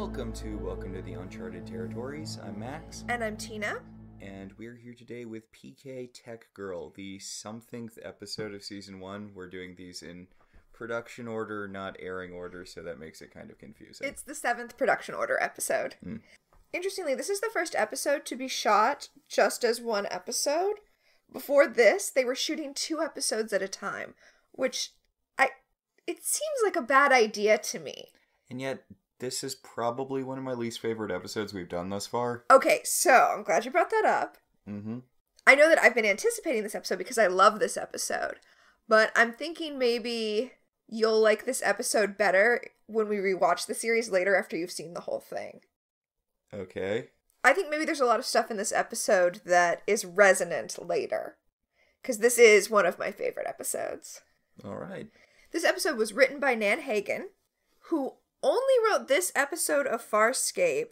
Welcome to the Uncharted territories. I'm Max. And I'm Tina. And we're here today with PK Tech Girl, the somethingth episode of Season 1. We're doing these in production order, not airing order, so that makes it kind of confusing. It's the 7th production order episode. Interestingly, this is the first episode to be shot just as one episode. Before this, they were shooting 2 episodes at a time, which it seems like a bad idea to me. And yet, this is probably one of my least favorite episodes we've done thus far. Okay, so I'm glad you brought that up. I know that I've been anticipating this episode because I love this episode, but I'm thinking maybe you'll like this episode better when we rewatch the series later after you've seen the whole thing. Okay. I think maybe there's a lot of stuff in this episode that is resonant later, because this is one of my favorite episodes. All right. This episode was written by Nan Hagen, who only wrote this episode of Farscape.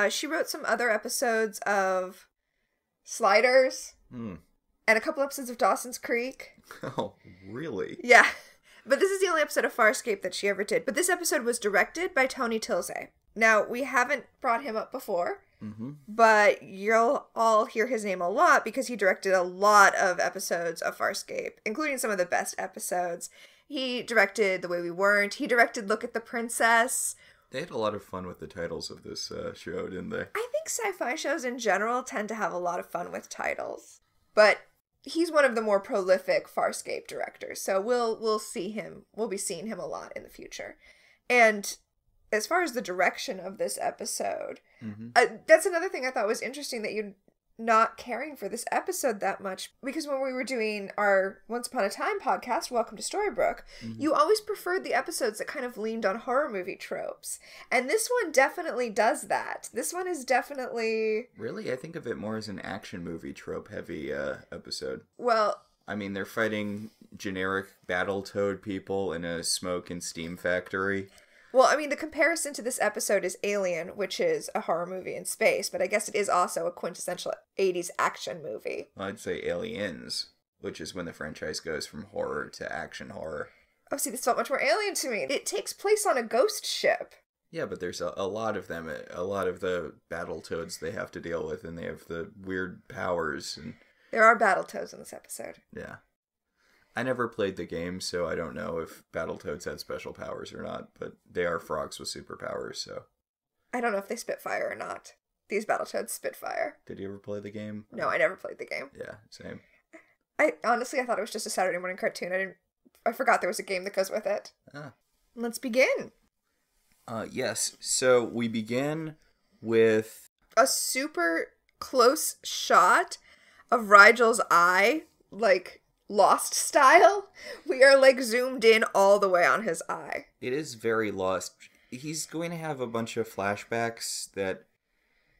She wrote some other episodes of Sliders and a couple episodes of Dawson's Creek. Oh, really? Yeah. But this is the only episode of Farscape that she ever did. But this episode was directed by Tony Tilsey. Now, we haven't brought him up before, but you'll all hear his name a lot because he directed a lot of episodes of Farscape, including some of the best episodes. He directed The Way We Weren't. He directed Look at the Princess. They had a lot of fun with the titles of this show, didn't they? I think sci-fi shows in general tend to have a lot of fun with titles. But he's one of the more prolific Farscape directors, so we'll see him. We'll be seeing him a lot in the future. And as far as the direction of this episode, that's another thing I thought was interesting, that you're not caring for this episode that much. Because when we were doing our Once Upon a Time podcast, Welcome to Storybrooke, you always preferred the episodes that kind of leaned on horror movie tropes. And this one definitely does that. This one is definitely... Really? I think of it more as an action movie trope-heavy episode. Well... I mean, they're fighting generic Battletoad people in a smoke and steam factory. Well, I mean, the comparison to this episode is Alien, which is a horror movie in space, but I guess it is also a quintessential 80s action movie. Well, I'd say Aliens, which is when the franchise goes from horror to action horror. Oh, see, this felt much more alien to me. It takes place on a ghost ship. Yeah, but there's a lot of them, a lot of the Battletoads they have to deal with, and they have the weird powers. And there are Battletoads in this episode. Yeah. I never played the game, so I don't know if Battletoads had special powers or not, but they are frogs with superpowers, so... I don't know if they spit fire or not. These Battletoads spit fire. Did you ever play the game? No, I never played the game. Yeah, same. I thought it was just a Saturday morning cartoon. I forgot there was a game that goes with it. Ah. Let's begin. Yes, so we begin with... a super close shot of Rigel's eye, like... Lost style. We are like zoomed in all the way on his eye. It is very Lost. He's going to have a bunch of flashbacks that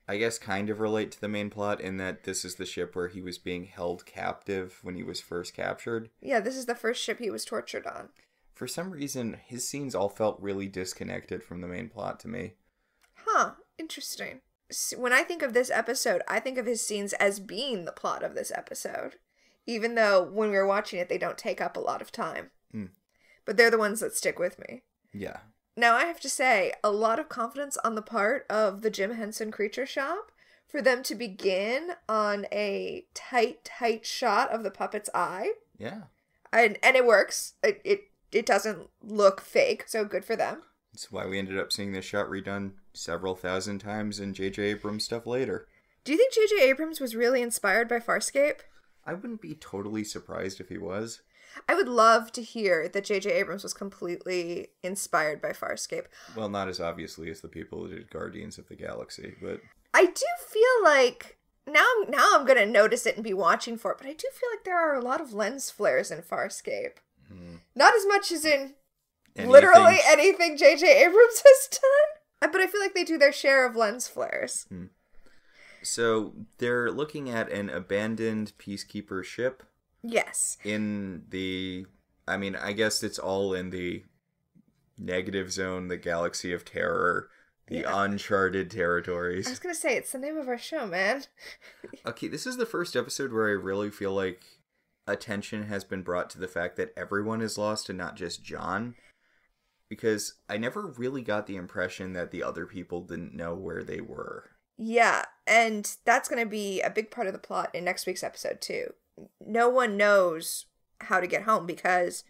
I guess kind of relate to the main plot, in that this is the ship where he was being held captive when he was first captured. Yeah, this is the first ship he was tortured on. For some reason, his scenes all felt really disconnected from the main plot to me. Huh, interesting. When I think of this episode, I think of his scenes as being the plot of this episode. Even though, when we were watching it, they don't take up a lot of time. But they're the ones that stick with me. Yeah. Now, I have to say, a lot of confidence on the part of the Jim Henson Creature Shop for them to begin on a tight shot of the puppet's eye. Yeah. And it works. It doesn't look fake, so good for them. That's why we ended up seeing this shot redone several thousand times in J.J. Abrams stuff later. Do you think J.J. Abrams was really inspired by Farscape? I wouldn't be totally surprised if he was. I would love to hear that J.J. Abrams was completely inspired by Farscape. Well, not as obviously as the people who did Guardians of the Galaxy, but... I do feel like... Now I'm going to notice it and be watching for it, but I do feel like there are a lot of lens flares in Farscape. Not as much as in literally anything J.J. Abrams has done, but I feel like they do their share of lens flares. So, they're looking at an abandoned peacekeeper ship. Yes. In the... I mean, I guess it's all in the negative zone, the galaxy of terror, the Uncharted territories. I was going to say, it's the name of our show, man. Okay, this is the first episode where I really feel like attention has been brought to the fact that everyone is lost and not just John. because I never really got the impression that the other people didn't know where they were. Yeah, and that's going to be a big part of the plot in next week's episode, too. No one knows how to get home because...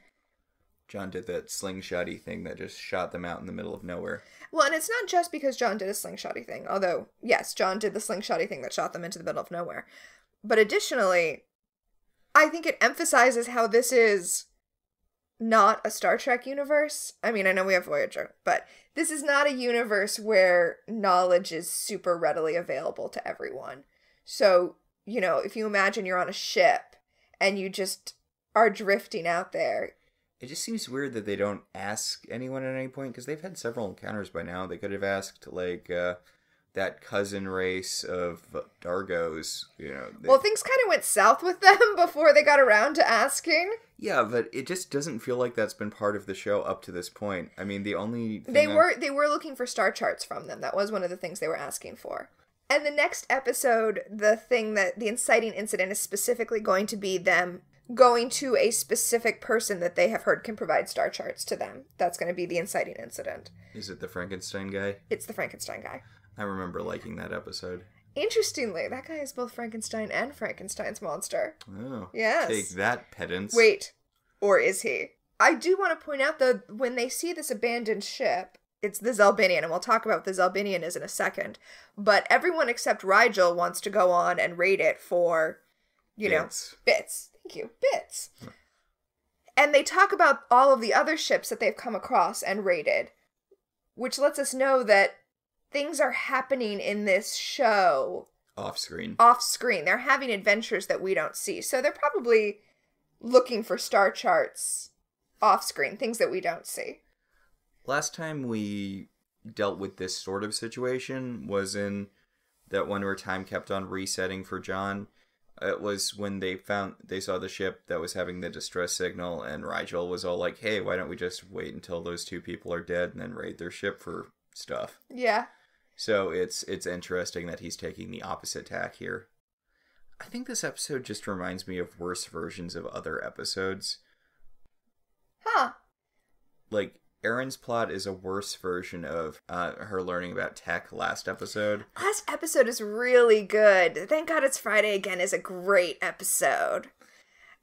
John did that slingshotty thing that just shot them out in the middle of nowhere. Well, and it's not just because John did a slingshotty thing, although, yes, John did the slingshotty thing that shot them into the middle of nowhere. But additionally, I think it emphasizes how this is not a Star Trek universe. I mean, I know we have Voyager, but this is not a universe where knowledge is super readily available to everyone. So, you know, if you imagine you're on a ship and you just are drifting out there. It just seems weird that they don't ask anyone at any point, because they've had several encounters by now. They could have asked, like, that cousin race of Dargos, you know. Well, things kind of went south with them before they got around to asking. Yeah, but it just doesn't feel like that's been part of the show up to this point. I mean, the only thing they were looking for star charts from them. That was one of the things they were asking for. And the next episode, the inciting incident is specifically going to be them going to a specific person that they have heard can provide star charts to them. That's going to be the inciting incident. Is it the Frankenstein guy? It's the Frankenstein guy. I remember liking that episode. Interestingly, that guy is both Frankenstein and Frankenstein's monster. Oh. Yes. Take that, pedants. Wait. Or is he? I do want to point out, though, when they see this abandoned ship, it's the Zelbinian, and we'll talk about what the Zelbinian is in a second. But everyone except Rigel wants to go on and raid it for, bits. Thank you. Bits. Huh. And they talk about all of the other ships that they've come across and raided, which lets us know that things are happening in this show. Off-screen. They're having adventures that we don't see. So they're probably looking for star charts off-screen, things that we don't see. Last time we dealt with this sort of situation was in that one where time kept on resetting for John. It was when they saw the ship that was having the distress signal, and Rigel was all like, hey, why don't we just wait until those two people are dead and then raid their ship for stuff? Yeah. So it's interesting that he's taking the opposite tack here. I think this episode just reminds me of worse versions of other episodes. Huh. Like, Erin's plot is a worse version of her learning about tech last episode. Last episode is really good. Thank God It's Friday Again is a great episode.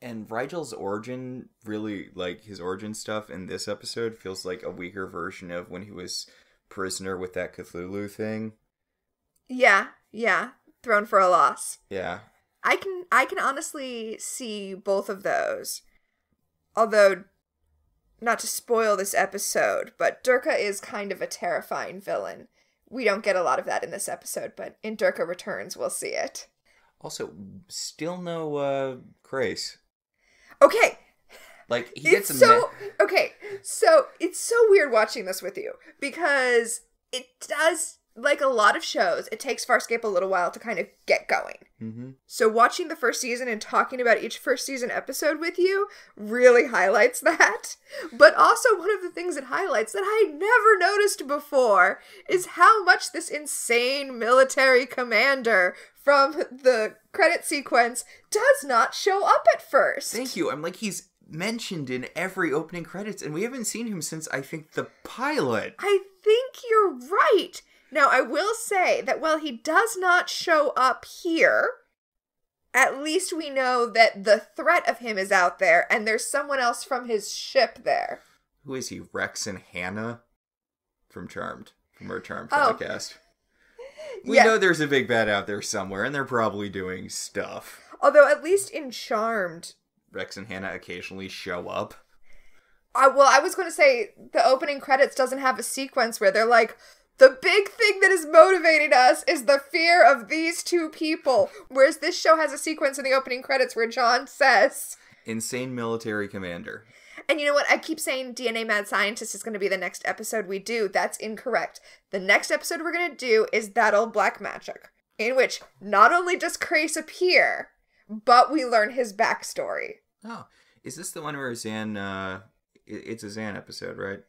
And Rigel's origin, really, like, his origin stuff in this episode feels like a weaker version of when he was prisoner with that Cthulhu thing. Yeah. Thrown for a loss. Yeah. I can honestly see both of those. Although, not to spoil this episode, but Durka is kind of a terrifying villain. We don't get a lot of that in this episode, but in Durka Returns, we'll see it. Also, still no Crace. Okay. Like, he gets Okay, so it's so weird watching this with you, because it does, like a lot of shows, it takes Farscape a little while to kind of get going. Mm-hmm. So watching the first season and talking about each first season episode with you really highlights that. But also one of the things it highlights that I never noticed before is how much this insane military commander from the credit sequence does not show up at first. Thank you. I'm like, he's mentioned in every opening credits, and we haven't seen him since, I think, the pilot. I think you're right. Now, I will say that while he does not show up here, at least we know that the threat of him is out there, and there's someone else from his ship there. Who is he? Rex and Hannah? From Charmed. From our Charmed podcast. We know there's a big bad out there somewhere, and they're probably doing stuff. Although, at least in Charmed, Rex and Hannah occasionally show up. I was going to say, the opening credits doesn't have a sequence where they're like, the big thing that is motivating us is the fear of these two people. Whereas this show has a sequence in the opening credits where John says, insane military commander. And you know what? I keep saying DNA Mad Scientist is going to be the next episode we do. That's incorrect. The next episode we're going to do is That Old Black Magic, in which not only does Crace appear, but we learn his backstory. Oh, is this the one where Zan, it's a Zan episode, right?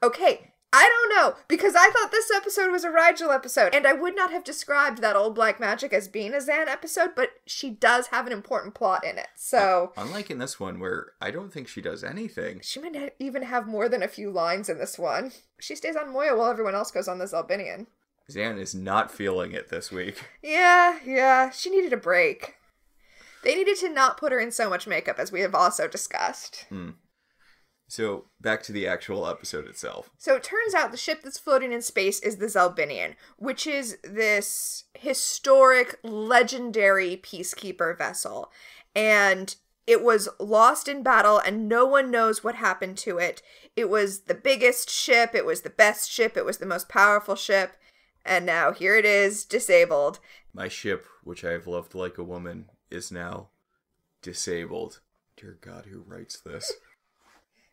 Okay. I don't know, because I thought this episode was a Rigel episode, and I would not have described that old black magic as being a Zan episode, but she does have an important plot in it, so... Unlike in this one, where I don't think she does anything. She might not even have more than a few lines in this one. She stays on Moya while everyone else goes on this Albinian. Zan is not feeling it this week. Yeah, she needed a break. They needed to not put her in so much makeup, as we have also discussed. So, back to the actual episode itself. So it turns out the ship that's floating in space is the Zelbinian, which is this historic, legendary peacekeeper vessel. And it was lost in battle, and no one knows what happened to it. It was the biggest ship, it was the best ship, it was the most powerful ship, and now here it is, disabled. My ship, which I have loved like a woman, is now disabled. Dear God, who writes this?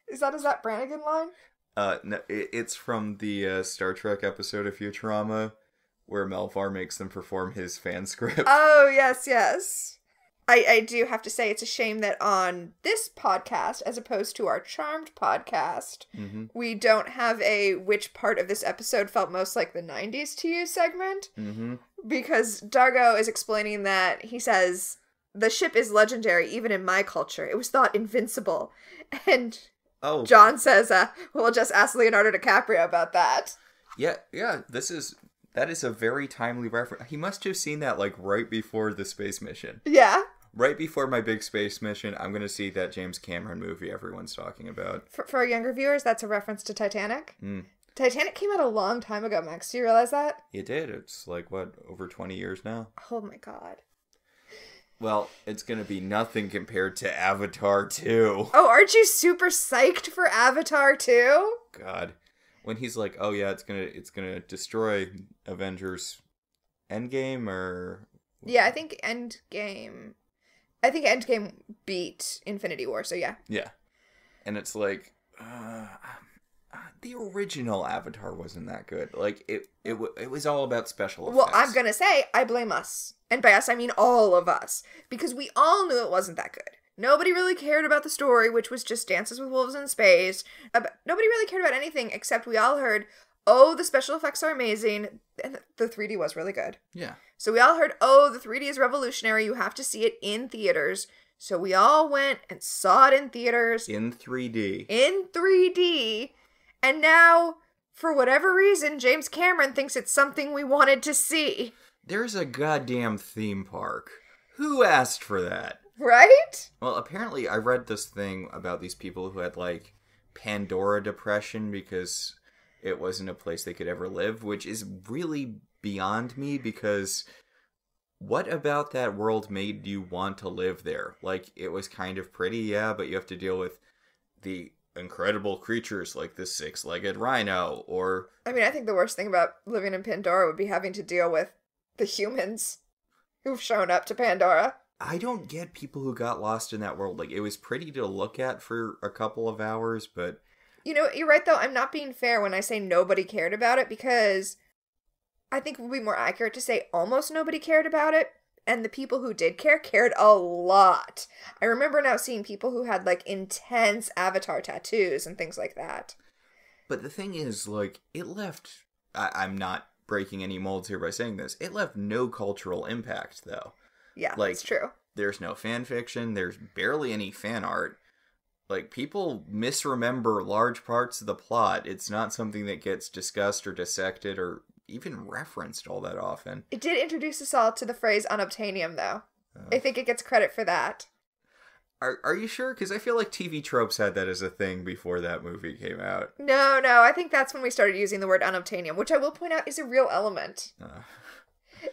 Is that Brannigan line? No, it's from the Star Trek episode of Futurama, where Melvar makes them perform his fan script. Oh, yes. I do have to say it's a shame that on this podcast, as opposed to our Charmed podcast, we don't have a which part of this episode felt most like the 90s to you segment. Because Dargo is explaining that he says, the ship is legendary even in my culture. It was thought invincible. And John says, we'll just ask Leonardo DiCaprio about that. Yeah, that is a very timely reference. He must have seen that, like, right before the space mission. Yeah. Right before my big space mission, I'm going to see that James Cameron movie everyone's talking about. For our younger viewers, that's a reference to Titanic. Titanic came out a long time ago, Max. Do you realize that? It did. It's like, what, over 20 years now? Oh my God. Well, it's going to be nothing compared to Avatar 2. Oh, aren't you super psyched for Avatar 2? God. When he's like, oh yeah, it's gonna destroy Avengers Endgame, or... Yeah, I think Endgame beat Infinity War, so yeah. Yeah. And it's like, the original Avatar wasn't that good. Like, it was all about special effects. Well, I'm gonna say, I blame us. And by us, I mean all of us. Because we all knew it wasn't that good. Nobody really cared about the story, which was just Dances with Wolves in Space. Nobody really cared about anything, except we all heard, oh, the special effects are amazing. And the 3D was really good. Yeah. So we all heard, oh, the 3D is revolutionary. You have to see it in theaters. So we all went and saw it in theaters. In 3D. In 3D. And now, for whatever reason, James Cameron thinks it's something we wanted to see. There's a goddamn theme park. Who asked for that? Right? Well, apparently I read this thing about these people who had, like, Pandora depression because it wasn't a place they could ever live, which is really beyond me, because what about that world made you want to live there? Like, it was kind of pretty, yeah, but you have to deal with the incredible creatures like the six-legged rhino, or... I mean, I think the worst thing about living in Pandora would be having to deal with the humans who've shown up to Pandora. I don't get people who got lost in that world. Like, it was pretty to look at for a couple of hours, but... You know, you're right, though. I'm not being fair when I say nobody cared about it, because I think it would be more accurate to say almost nobody cared about it, and the people who did care cared a lot. I remember now seeing people who had, like, intense Avatar tattoos and things like that. But the thing is, like, it left... I'm not breaking any molds here by saying this. It left no cultural impact, though. Yeah, like, that's true. There's no fan fiction. There's barely any fan art. Like, people misremember large parts of the plot. It's not something that gets discussed or dissected or even referenced all that often. It did introduce us all to the phrase unobtainium, though. I think it gets credit for that. Are you sure? Because I feel like TV Tropes had that as a thing before that movie came out. No, I think that's when we started using the word unobtainium, which I will point out is a real element.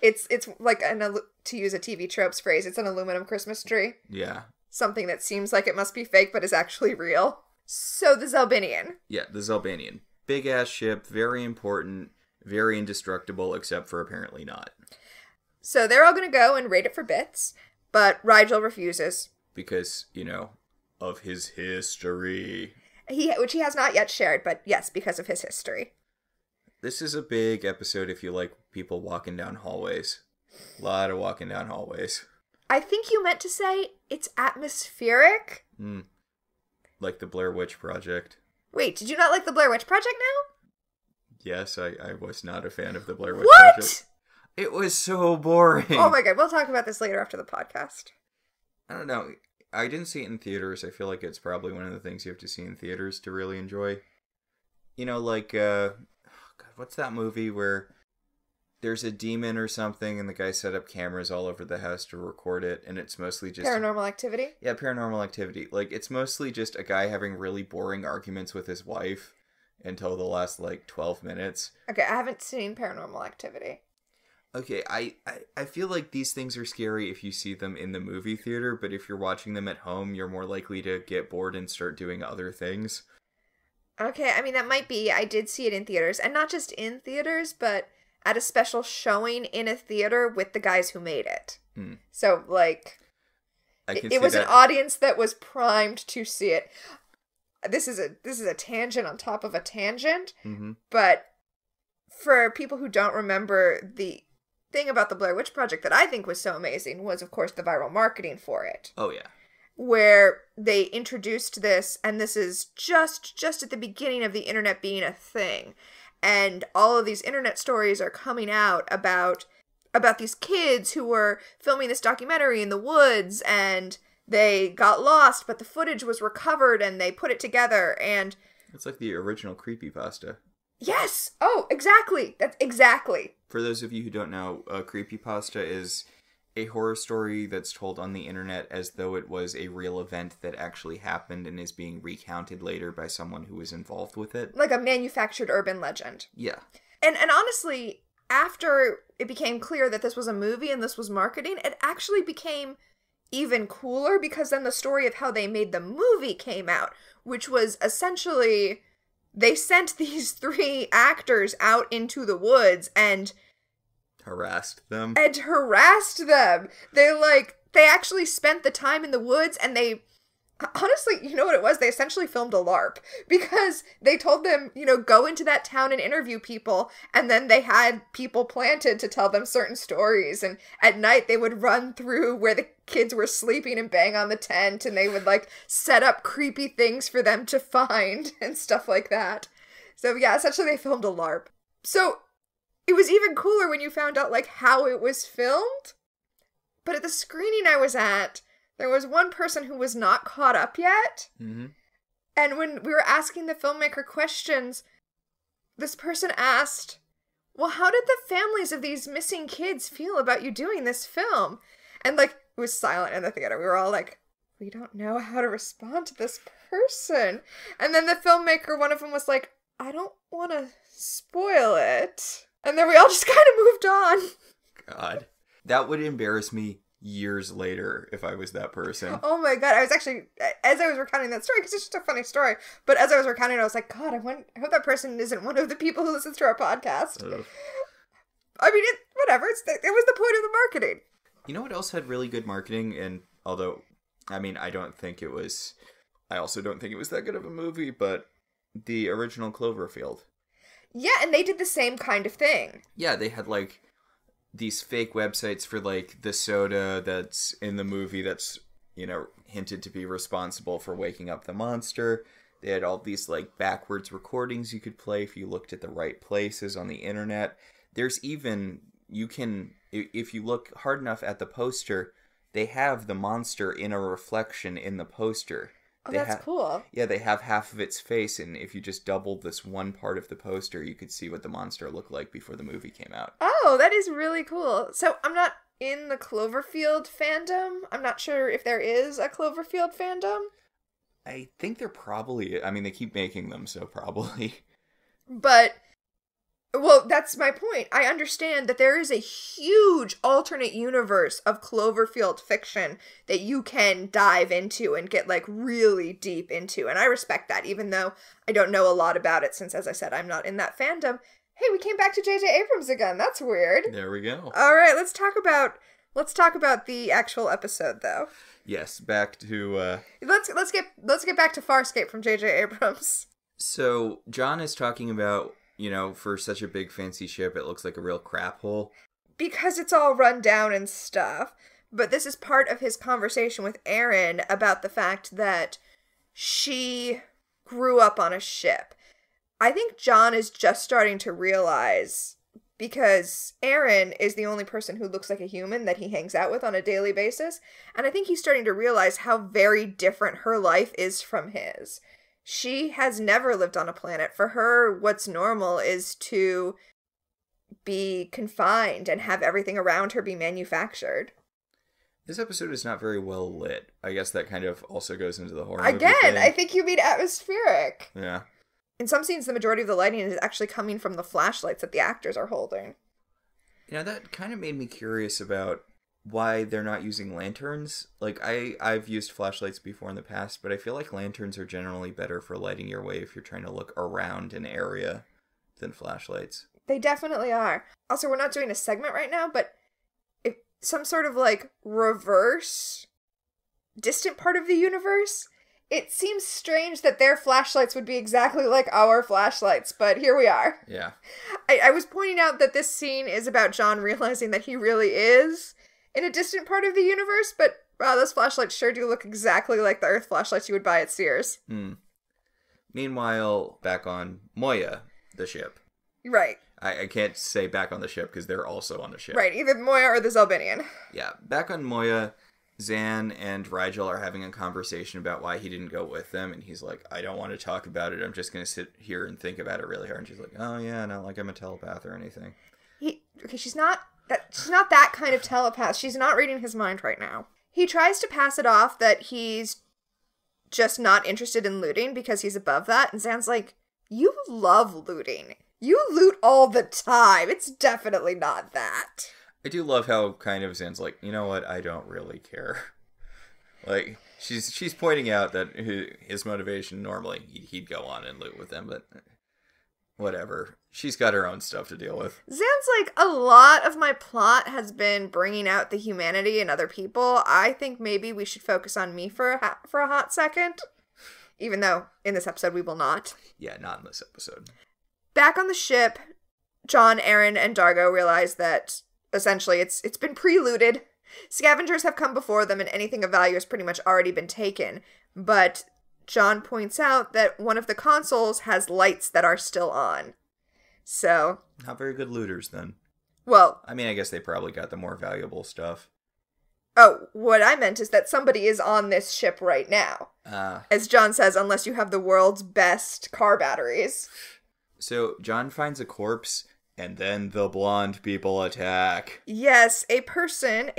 It's like, to use a TV Tropes phrase, it's an aluminum Christmas tree. Yeah. Something that seems like it must be fake, but is actually real. So, the Zelbinian. Yeah, the Zelbinian. Big-ass ship, very important, very indestructible, except for apparently not. So, they're all going to go and raid it for bits, but Rigel refuses. Because, you know, of his history. Which he has not yet shared, but yes, because of his history. This is a big episode if you like people walking down hallways. A lot of walking down hallways. I think you meant to say it's atmospheric. Like the Blair Witch Project. Wait, did you not like the Blair Witch Project now? Yes, I was not a fan of the Blair Witch What? Project. It was so boring. Oh my god, we'll talk about this later after the podcast. I don't know. I didn't see it in theaters. I feel like it's probably one of the things you have to see in theaters to really enjoy. You know, like, God, what's that movie where there's a demon or something and the guy set up cameras all over the house to record it, and it's mostly just... Paranormal Activity? Yeah, Paranormal Activity. Like, it's mostly just a guy having really boring arguments with his wife until the last, like, 12 minutes. Okay, I haven't seen Paranormal Activity. Okay, I feel like these things are scary if you see them in the movie theater, but if you're watching them at home, you're more likely to get bored and start doing other things. Okay, I mean, that might be. I did see it in theaters, and not just in theaters, but at a special showing in a theater with the guys who made it. So, like, it was an audience that was primed to see it. This is a tangent on top of a tangent, but for people who don't remember, the thing about the Blair Witch Project that I think was so amazing was, of course, the viral marketing for it. Oh, yeah. Where they introduced this, and this is just at the beginning of the internet being a thing. And all of these internet stories are coming out about these kids who were filming this documentary in the woods, and they got lost, but the footage was recovered, and they put it together, and... It's like the original creepypasta. Yes! Oh, exactly! That's exactly. For those of you who don't know, creepypasta is a horror story that's told on the internet as though it was a real event that actually happened and is being recounted later by someone who was involved with it. Like a manufactured urban legend. Yeah. And honestly, after it became clear that this was a movie and this was marketing, it actually became even cooler because then the story of how they made the movie came out, which was essentially... They sent these 3 actors out into the woods and... Harassed them. They actually spent the time in the woods, and they... Honestly, you know what it was? They essentially filmed a LARP. Because they told them, go into that town and interview people, and then they had people planted to tell them certain stories, and at night they would run through where the kids were sleeping and bang on the tent, and they would, set up creepy things for them to find, and stuff like that. So, yeah, essentially they filmed a LARP. So, it was even cooler when you found out, how it was filmed. But at the screening I was at... There was one person who was not caught up yet. Mm-hmm. And when we were asking the filmmaker questions, this person asked, well, how did the families of these missing kids feel about you doing this film? And, it was silent in the theater. We were all like, we don't know how to respond to this person. And then the filmmaker, one of them was like, I don't want to spoil it. And then we all just kind of moved on. God. That would embarrass me years later if I was that person. Oh my god, I was actually, as I was recounting that story, because it's just a funny story, but as I was recounting it, I was like, God, I hope that person isn't one of the people who listens to our podcast. I mean, whatever, it was the point of the marketing. You know what else had really good marketing? And although, I mean, I also don't think it was that good of a movie, but the original Cloverfield. Yeah, and they did the same kind of thing. Yeah, they had these fake websites for the soda that's in the movie that's, hinted to be responsible for waking up the monster. They had all these backwards recordings you could play if you looked at the right places on the internet. There's even, if you look hard enough at the poster, they have the monster in a reflection in the poster. Oh, that's cool. Yeah, they have half of its face, and if you just doubled this one part of the poster, you could see what the monster looked like before the movie came out. Oh, that is really cool. So, I'm not in the Cloverfield fandom. I'm not sure if there is a Cloverfield fandom. I think they're probably... they keep making them, so probably. But... Well, that's my point. I understand that there is a huge alternate universe of Cloverfield fiction that you can dive into and get really deep into. And I respect that, even though I don't know a lot about it since, as I said, I'm not in that fandom. Hey, we came back to J.J. Abrams again. That's weird. There we go. All right, let's talk about the actual episode, though. Yes, back to Let's get back to Farscape from J.J. Abrams. So, John is talking about, for such a big fancy ship, it looks like a real crap hole. Because it's all run down and stuff. But this is part of his conversation with Erin about the fact that she grew up on a ship. I think John is just starting to realize, because Aaron is the only person who looks like a human that he hangs out with on a daily basis, and I think he's starting to realize how very different her life is from his. She has never lived on a planet. For her, what's normal is to be confined and have everything around her be manufactured. This episode is not very well lit. I guess that kind of also goes into the horror Again, movie thing. I think you mean atmospheric. Yeah. In some scenes, the majority of the lighting is actually coming from the flashlights that the actors are holding. You know, that kind of made me curious about why they're not using lanterns. Like, I've used flashlights before in the past, but I feel like lanterns are generally better for lighting your way if you're trying to look around an area than flashlights. They definitely are. Also, we're not doing a segment right now, but if some sort of, like, reverse distant part of the universe, it seems strange that their flashlights would be exactly like our flashlights, but here we are. Yeah. I was pointing out that this scene is about John realizing that he really is in a distant part of the universe, but wow, those flashlights sure do look exactly like the Earth flashlights you would buy at Sears. Meanwhile, back on Moya, the ship. Right. I can't say back on the ship because they're also on the ship. Right, either Moya or the Zelbinian. Yeah, back on Moya, Zan and Rigel are having a conversation about why he didn't go with them, and he's like, I don't want to talk about it, I'm just going to sit here and think about it really hard. And she's like, oh yeah, not like I'm a telepath or anything. She's not that kind of telepath. She's not reading his mind right now. He tries to pass it off that he's just not interested in looting because he's above that, and Zan's like, you love looting. You loot all the time. It's definitely not that. I do love how kind of Zan's like, you know what, I don't really care. Like, she's pointing out that his motivation, normally he'd go on and loot with them, but whatever. She's got her own stuff to deal with. Zan's like, a lot of my plot has been bringing out the humanity in other people. I think maybe we should focus on me for a hot second. Even though, in this episode, we will not. Yeah, not in this episode. Back on the ship, John, Aaron, and Dargo realize that, essentially, it's been pre-looted. Scavengers have come before them, and anything of value has pretty much already been taken. But John points out that one of the consoles has lights that are still on. So... not very good looters, then. Well... I mean, I guess they probably got the more valuable stuff. Oh, what I meant is that somebody is on this ship right now. As John says, unless you have the world's best car batteries. So, John finds a corpse, and then the blonde people attack. Yes, a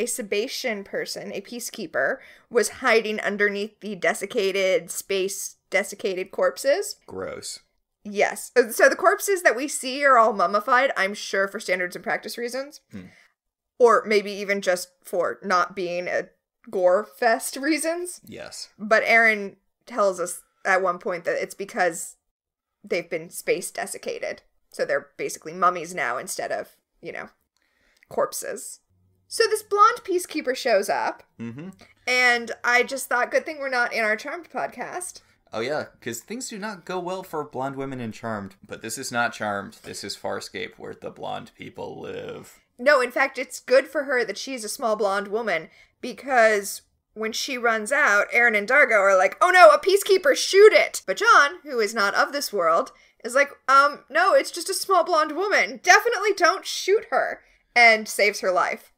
Sebastian person, a peacekeeper, was hiding underneath the space-desiccated corpses. Gross. Yes. So the corpses that we see are all mummified, I'm sure for standards and practice reasons. Or maybe even just for not being a gore fest reasons. Yes. But Aaron tells us at one point that it's because they've been space desiccated. So they're basically mummies now instead of, corpses. So this blonde peacekeeper shows up. Mm-hmm. And I just thought, good thing we're not in our Charmed podcast. Oh yeah, because things do not go well for blonde women in Charmed. But this is not Charmed. This is Farscape, where the blonde people live. No, in fact, it's good for her that she's a small blonde woman, because when she runs out, Aaron and Dargo are like, oh no, a peacekeeper, shoot it! But John, who is not of this world, is like, no, it's just a small blonde woman. Definitely don't shoot her. And saves her life.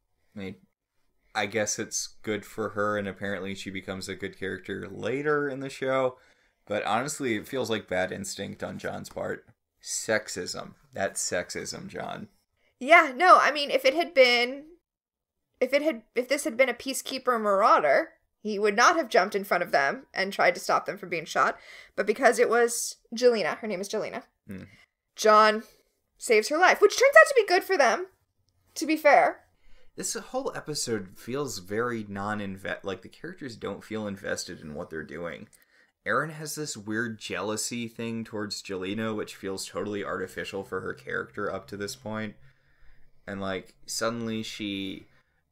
I guess it's good for her, and apparently she becomes a good character later in the show. But honestly, it feels like bad instinct on John's part. Sexism. That's sexism, John. Yeah, no, I mean, if this had been a peacekeeper marauder, he would not have jumped in front of them and tried to stop them from being shot. But because it was Jelena, her name is Jelena, John saves her life, which turns out to be good for them, to be fair. This whole episode feels very like the characters don't feel invested in what they're doing. Aaron has this weird jealousy thing towards Jelena, which feels totally artificial for her character up to this point. And, suddenly she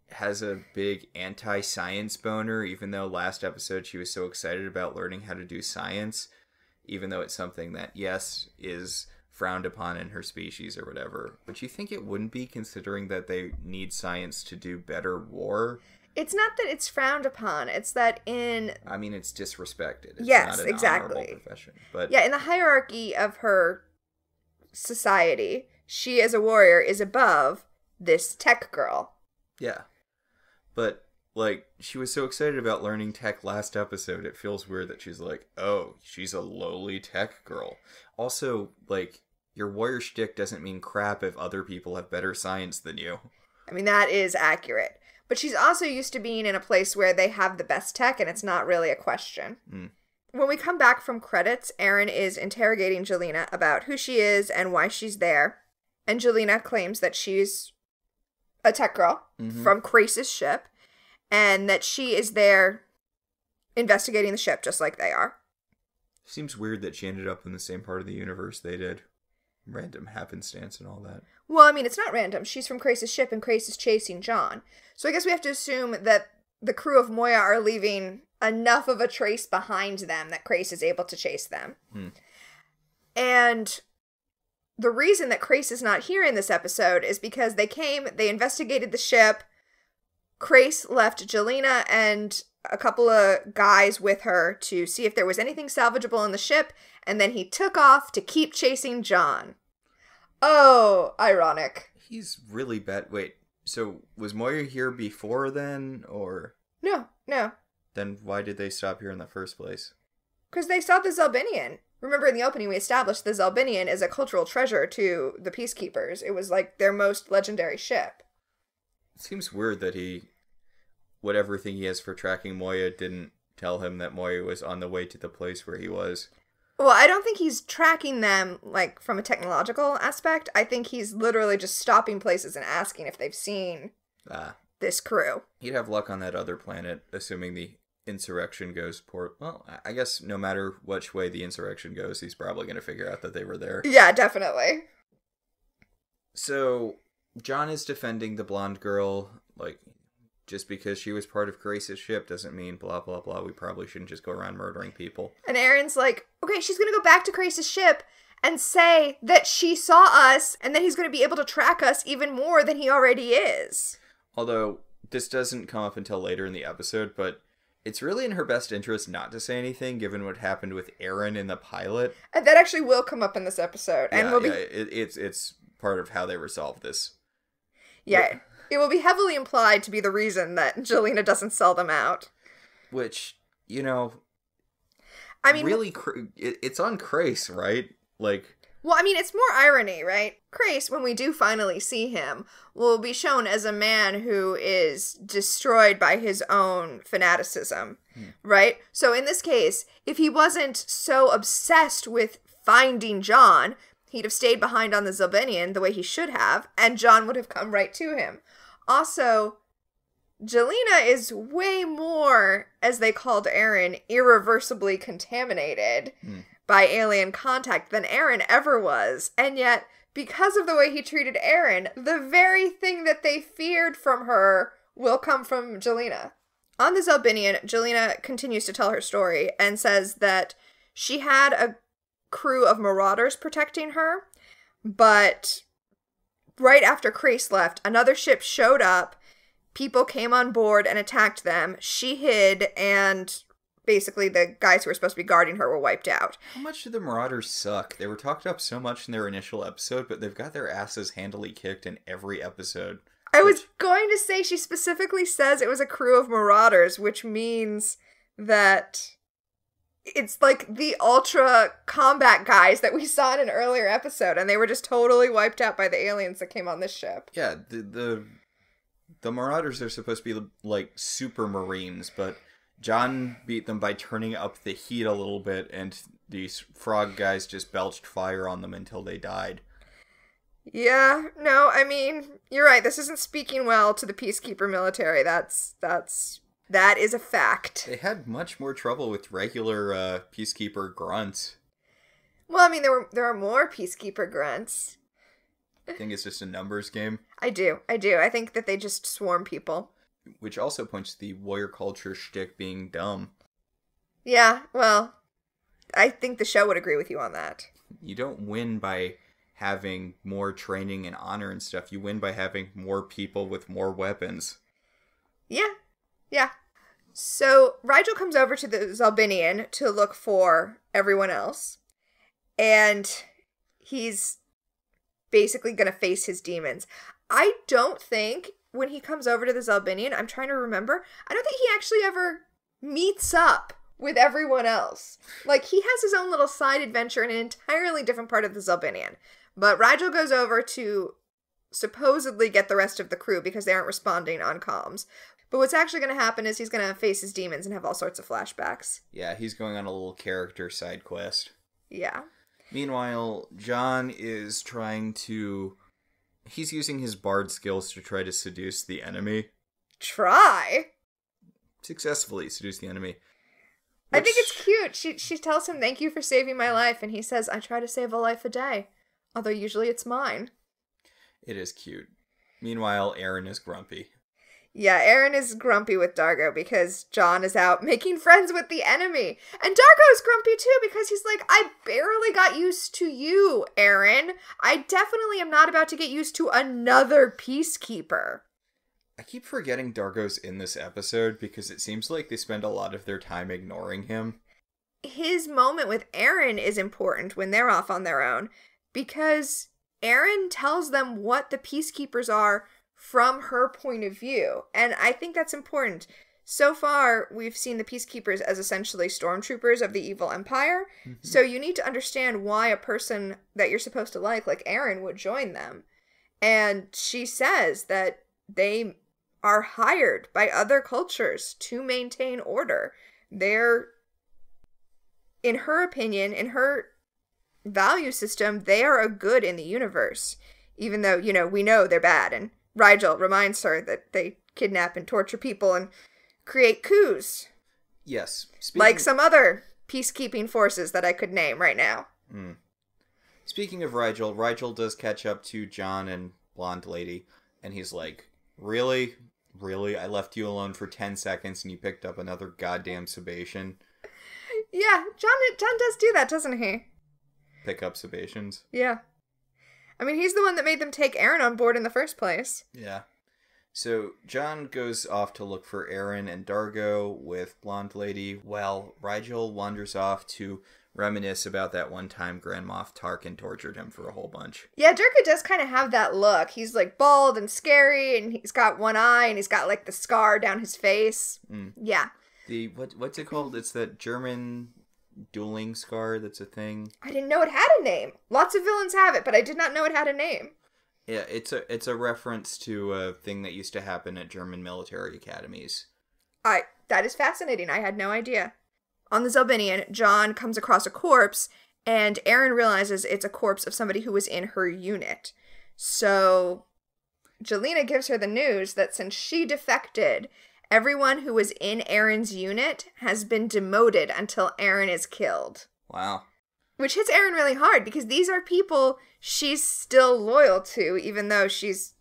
has a big anti-science boner, even though last episode she was so excited about learning how to do science, even though it's something that, yes, is frowned upon in her species or whatever. But you think it wouldn't be, considering that they need science to do better war? It's not that it's frowned upon. It's that it's disrespected. It's yes, not an exactly. honorable profession. But yeah, in the hierarchy of her society, she as a warrior is above this tech girl. Yeah. But, like, she was so excited about learning tech last episode, it feels weird that she's like, oh, she's a lowly tech girl. Also, like, your warrior shtick doesn't mean crap if other people have better science than you. I mean, that is accurate. But she's also used to being in a place where they have the best tech, and it's not really a question. When we come back from credits, Aaron is interrogating Jelena about who she is and why she's there. And Jelena claims that she's a tech girl from Krace's ship, and that she is there investigating the ship just like they are. Seems weird that she ended up in the same part of the universe they did. Random happenstance and all that. Well, I mean, it's not random. She's from Krace's ship, and Krace is chasing John. So I guess we have to assume that the crew of Moya are leaving enough of a trace behind them that Krace is able to chase them. And the reason that Krace is not here in this episode is because they investigated the ship. Krace left Jelena and a couple of guys with her to see if there was anything salvageable in the ship, and then he took off to keep chasing John. Oh, ironic. He's really bad. Wait, so was Moya here before then, or? No. Then why did they stop here in the first place? Because they saw the Zelbinian. Remember in the opening we established the Zelbinian is a cultural treasure to the Peacekeepers. It was like their most legendary ship. It seems weird that whatever thing he has for tracking Moya didn't tell him that Moya was on the way to the place where he was. Well, I don't think he's tracking them, like, from a technological aspect. I think he's literally just stopping places and asking if they've seen this crew. He'd have luck on that other planet, assuming the insurrection goes poor. Well, I guess no matter which way the insurrection goes, he's probably going to figure out that they were there. Yeah, definitely. So, John is defending the blonde girl, like, just because she was part of Grace's ship doesn't mean blah, blah, blah. We probably shouldn't just go around murdering people. And Aaron's like, okay, she's going to go back to Grace's ship and say that she saw us, and then he's going to be able to track us even more than he already is. Although, this doesn't come up until later in the episode, but it's really in her best interest not to say anything, given what happened with Aaron in the pilot. And that actually will come up in this episode. And it's part of how they resolve this. Yeah. It will be heavily implied to be the reason that Jelena doesn't sell them out. Which, you know, I mean, really, it's on Krace, right? Like, well, I mean, it's more irony, right? Krace, when we do finally see him, will be shown as a man who is destroyed by his own fanaticism, right? So in this case, if he wasn't so obsessed with finding John, he'd have stayed behind on the Zelbinian the way he should have, and John would have come right to him. Also, Jelena is way more, as they called Aaron, irreversibly contaminated by alien contact than Aaron ever was. And yet, because of the way he treated Aaron, the very thing that they feared from her will come from Jelena. On the Zelbinian, Jelena continues to tell her story and says that she had a crew of marauders protecting her, but right after Krace left, another ship showed up, people came on board and attacked them, she hid, and basically the guys who were supposed to be guarding her were wiped out. How much do the Marauders suck? They were talked up so much in their initial episode, but they've got their asses handily kicked in every episode. I was going to say, she specifically says it was a crew of Marauders, which means that it's like the ultra combat guys that we saw in an earlier episode, and they were just totally wiped out by the aliens that came on this ship. Yeah, the Marauders are supposed to be like super Marines, but John beat them by turning up the heat a little bit, and these frog guys just belched fire on them until they died. Yeah, no, I mean, you're right. This isn't speaking well to the Peacekeeper military. That is a fact. They had much more trouble with regular Peacekeeper grunts. Well, I mean, there are more Peacekeeper grunts. I think it's just a numbers game. I do. I think that they just swarm people. Which also points to the warrior culture shtick being dumb. Yeah, well, I think the show would agree with you on that. You don't win by having more training and honor and stuff. You win by having more people with more weapons. Yeah. So, Rigel comes over to the Zelbinian to look for everyone else. And he's basically going to face his demons. I don't think when he comes over to the Zelbinian, I'm trying to remember, I don't think he actually ever meets up with everyone else. Like, he has his own little side adventure in an entirely different part of the Zelbinian. But Rigel goes over to supposedly get the rest of the crew because they aren't responding on comms. But what's actually going to happen is he's going to face his demons and have all sorts of flashbacks. Yeah, he's going on a little character side quest. Yeah. Meanwhile, John is he's using his bard skills to try to seduce the enemy. Try? Successfully seduce the enemy. I think it's cute. She tells him, "Thank you for saving my life." And he says, "I try to save a life a day. Although usually it's mine." It is cute. Meanwhile, Aaron is grumpy. Yeah, Aaron is grumpy with Dargo because John is out making friends with the enemy. And Dargo's grumpy too because he's like, "I barely got used to you, Aaron. I definitely am not about to get used to another peacekeeper." I keep forgetting Dargo's in this episode because it seems like they spend a lot of their time ignoring him. His moment with Aaron is important when they're off on their own because Aaron tells them what the peacekeepers are from her point of view. And I think that's important. So far, we've seen the peacekeepers as essentially stormtroopers of the evil empire. Mm-hmm. So you need to understand why a person that you're supposed to like Aaron, would join them. And she says that they are hired by other cultures to maintain order. They're, in her opinion, in her value system, they are a good in the universe. Even though, we know they're bad. And Rigel reminds her that they kidnap and torture people and create coups. Yes. Like some other peacekeeping forces that I could name right now. Mm. Speaking of Rigel, Rigel does catch up to John and Blonde Lady, and he's like, Really? Really? I left you alone for 10 seconds and you picked up another goddamn Sebacean? Yeah, John does do that, doesn't he? Pick up Sebaceans? Yeah. I mean, he's the one that made them take Aaron on board in the first place. Yeah. So, John goes off to look for Aaron and Dargo with Blonde Lady, while Rigel wanders off to reminisce about that one time Grand Moff Tarkin tortured him for a whole bunch. Yeah, Durka does kind of have that look. He's, like, bald and scary, and he's got one eye, and he's got, like, the scar down his face. Mm. Yeah. What's it called? It's that German dueling scar that's a thing. I didn't know it had a name. Lots of villains have it, but I did not know it had a name. Yeah, it's a reference to a thing that used to happen at German military academies. That is fascinating. I had no idea. On the Zelbinian, John comes across a corpse, and Aaron realizes it's a corpse of somebody who was in her unit. So Jelena gives her the news that since she defected, everyone who was in Aaron's unit has been demoted until Aaron is killed. Wow. Which hits Aaron really hard because these are people she's still loyal to, even though she's,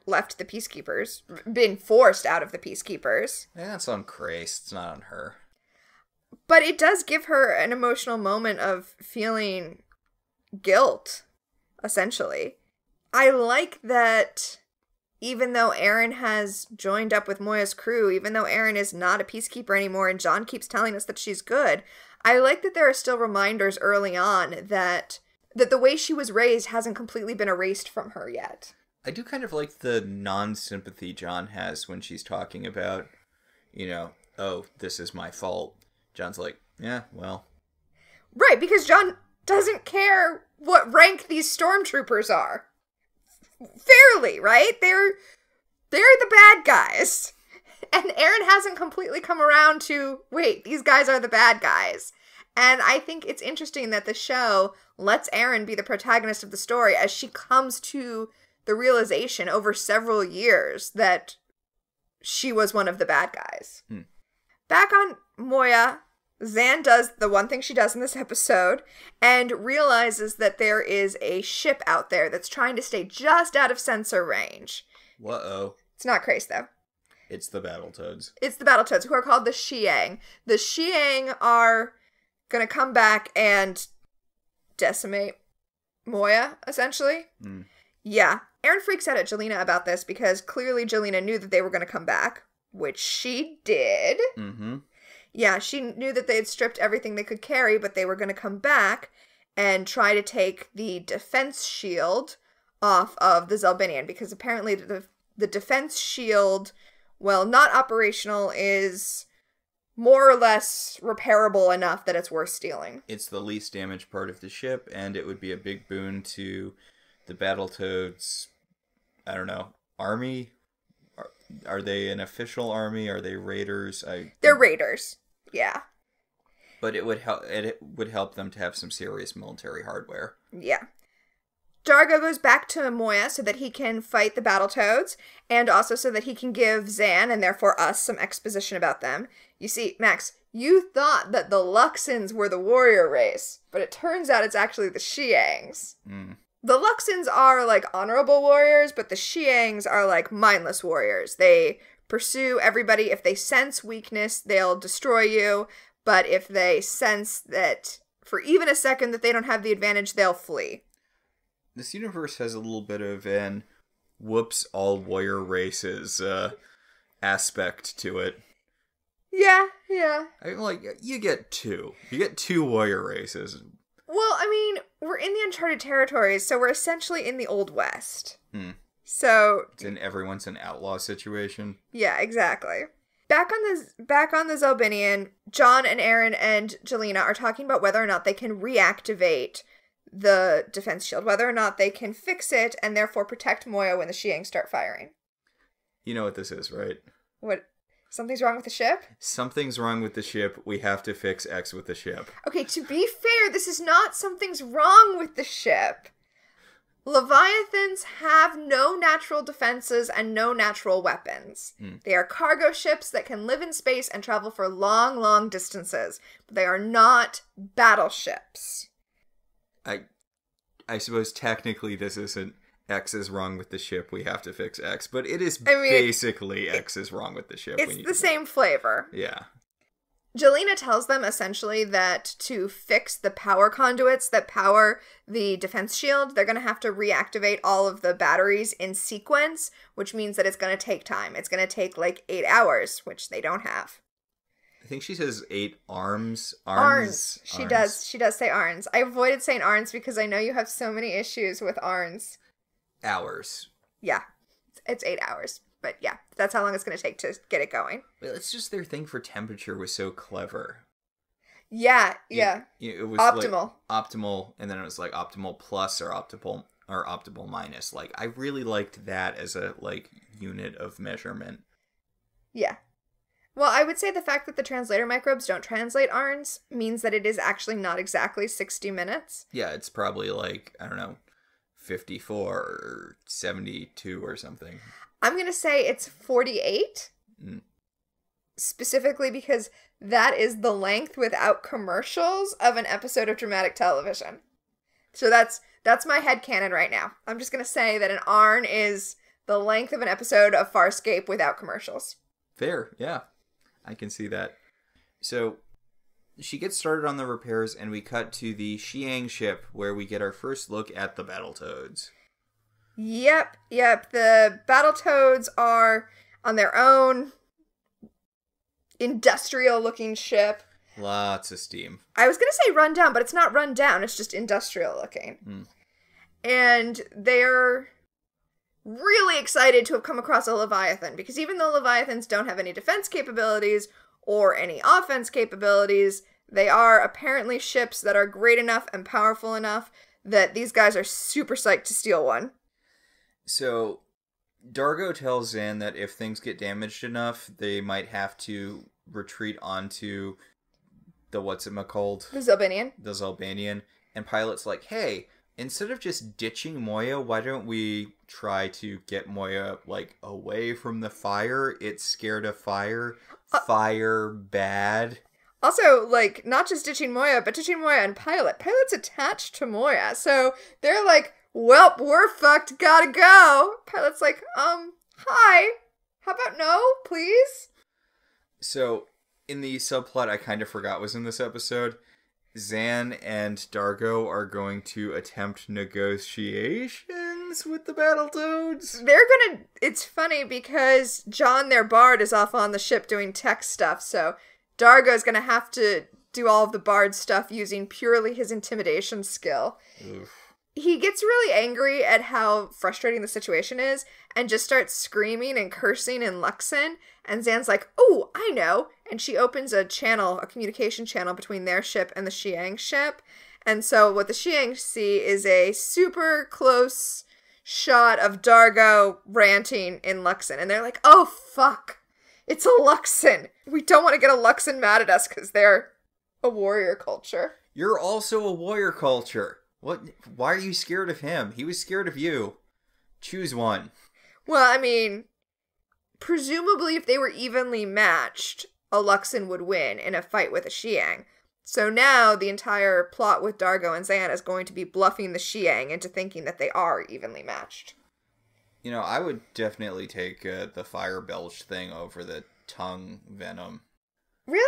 left the Peacekeepers, been forced out of the Peacekeepers. Yeah, that's on Grace. It's not on her. But it does give her an emotional moment of feeling guilt, essentially. I like that even though Aaron has joined up with Moya's crew, even though Aaron is not a Peacekeeper anymore and John keeps telling us that she's good, I like that there are still reminders early on that the way she was raised hasn't completely been erased from her yet. I do kind of like the non-sympathy John has when she's talking about, oh, this is my fault. John's like, yeah, well. Right, because John doesn't care what rank these stormtroopers are. Fairly, right? They're the bad guys. And Aaron hasn't completely come around to, wait, these guys are the bad guys. And I think it's interesting that the show lets Aaron be the protagonist of the story as she comes to the realization over several years that she was one of the bad guys. Back on Moya, Zan does the one thing she does in this episode and realizes that there is a ship out there that's trying to stay just out of sensor range. Uh-oh. It's not Crace, though. It's the Battletoads. It's the Battletoads, who are called the Xiang. The Xiang are going to come back and decimate Moya, essentially. Yeah. Aaron freaks out at Jelena about this because clearly Jelena knew that they were going to come back, which she did. Mm-hmm. Yeah, she knew that they had stripped everything they could carry, but they were going to come back and try to take the defense shield off of the Zelbinian, because apparently the defense shield, while not operational, is more or less repairable enough that it's worth stealing. It's the least damaged part of the ship, and it would be a big boon to the Battletoads, I don't know, army? Are they an official army? Are they raiders? They're raiders, yeah. But it would help them to have some serious military hardware. Yeah. Dargo goes back to Moya so that he can fight the Battletoads, and also so that he can give Zan, and therefore us, some exposition about them. You see, Max, you thought that the Luxons were the warrior race, but it turns out it's actually the Xiangs. The Luxons are, like, honorable warriors, but the Xiangs are, like, mindless warriors. They pursue everybody. If they sense weakness, they'll destroy you, but if they sense that for even a second that they don't have the advantage, they'll flee. This universe has a little bit of an whoops all warrior races aspect to it. Yeah. I mean, like, you get two warrior races. Well, I mean, we're in the Uncharted territories, so we're essentially in the Old West. So Everyone's an outlaw situation. Yeah, exactly. Back on the Zelbinian, John and Aaron and Jelena are talking about whether or not they can reactivate the defense shield, whether or not they can fix it and therefore protect Moya when the Xiangs start firing. You know what this is, right? What? Something's wrong with the ship? Something's wrong with the ship. We have to fix X with the ship. Okay, to be fair, this is not something's wrong with the ship. Leviathans have no natural defenses and no natural weapons. They are cargo ships that can live in space and travel for long, long distances. But they are not battleships. I suppose technically this isn't X is wrong with the ship, we have to fix X. But it is basically X is wrong with the ship. It's the same flavor. Yeah. Jelena tells them essentially that to fix the power conduits that power the defense shield, they're going to have to reactivate all of the batteries in sequence, which means that it's going to take time. It's going to take like 8 hours, which they don't have. I think she says 8 arms. Arns. She does say arns. I avoided saying arns because I know you have so many issues with arns. Hours. Yeah. It's 8 hours. But yeah, that's how long it's going to take to get it going. Well, it's just their thing for temperature was so clever. Yeah. It was optimal. Like optimal, and then it was like optimal plus or optimal minus. Like, I really liked that as a like unit of measurement. Yeah. Well, I would say the fact that the translator microbes don't translate ARNs means that it is actually not exactly 60 minutes. Yeah, it's probably like, I don't know, 54 or 72 or something. I'm going to say it's 48. Specifically because that is the length without commercials of an episode of dramatic television. So that's my headcanon right now. I'm just going to say that an ARN is the length of an episode of Farscape without commercials. Fair, yeah. I can see that. So she gets started on the repairs, and we cut to the Xiang ship where we get our first look at the Battletoads. Yep. The Battletoads are on their own industrial-looking ship. Lots of steam. I was going to say run down, but it's not run down. It's just industrial-looking. And they're really excited to have come across a Leviathan, because even though Leviathans don't have any defense capabilities or any offense capabilities, they are apparently ships that are great enough and powerful enough that these guys are super psyched to steal one. So, Dargo tells Zan that if things get damaged enough, they might have to retreat onto the what's-it-called? The Zelbinian. The Zelbinian. And Pilot's like, hey, instead of just ditching Moya, why don't we try to get Moya, like, away from the fire? It's scared of fire. Fire bad. Also, like, not just ditching Moya, but ditching Moya and Pilot. Pilot's attached to Moya, so they're like, well, we're fucked, gotta go. Pilot's like, hi. How about no, please? So, in the subplot I kind of forgot was in this episode, Zan and Dargo are going to attempt negotiations with the Battletoads. It's funny because John, their bard, is off on the ship doing tech stuff, so Dargo's gonna have to do all of the bard stuff using purely his intimidation skill. Oof. he gets really angry at how frustrating the situation is and just starts screaming and cursing in Luxon. And Zan's like, oh, I know. And she opens a communication channel between their ship and the Xiang ship. And so what the Xiang see is a super close shot of Dargo ranting in Luxon. And they're like, oh, fuck. It's a Luxon. We don't want to get a Luxon mad at us because they're a warrior culture. You're also a warrior culture. What? Why are you scared of him? He was scared of you. Choose one. Well, I mean, presumably if they were evenly matched, a Luxon would win in a fight with a Xiang. So now the entire plot with Dargo and Zan is going to be bluffing the Xiang into thinking that they are evenly matched. You know, I would definitely take the fire belch thing over the tongue venom. Really?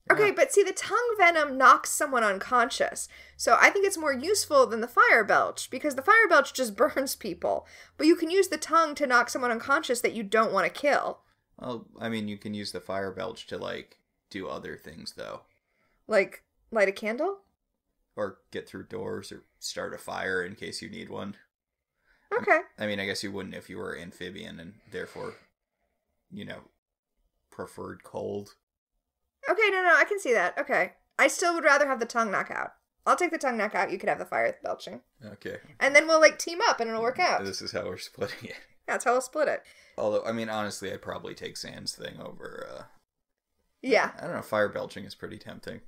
Yeah. Okay, but see, the tongue venom knocks someone unconscious. So I think it's more useful than the fire belch, because the fire belch just burns people. But you can use the tongue to knock someone unconscious that you don't want to kill. Well, I mean, you can use the fire belch to, like, do other things, though. Like, light a candle? Or get through doors, or start a fire in case you need one. Okay. I mean, I guess you wouldn't if you were amphibian and therefore, you know, preferred cold. Okay, no, I can see that. Okay. I still would rather have the tongue knockout. I'll take the tongue knockout. You could have the fire belching. Okay. And then we'll, like, team up and it'll work out. This is how we're splitting it. That's how we'll split it. Although, I mean, honestly, I'd probably take Zan's thing over, Yeah. I don't know, fire belching is pretty tempting.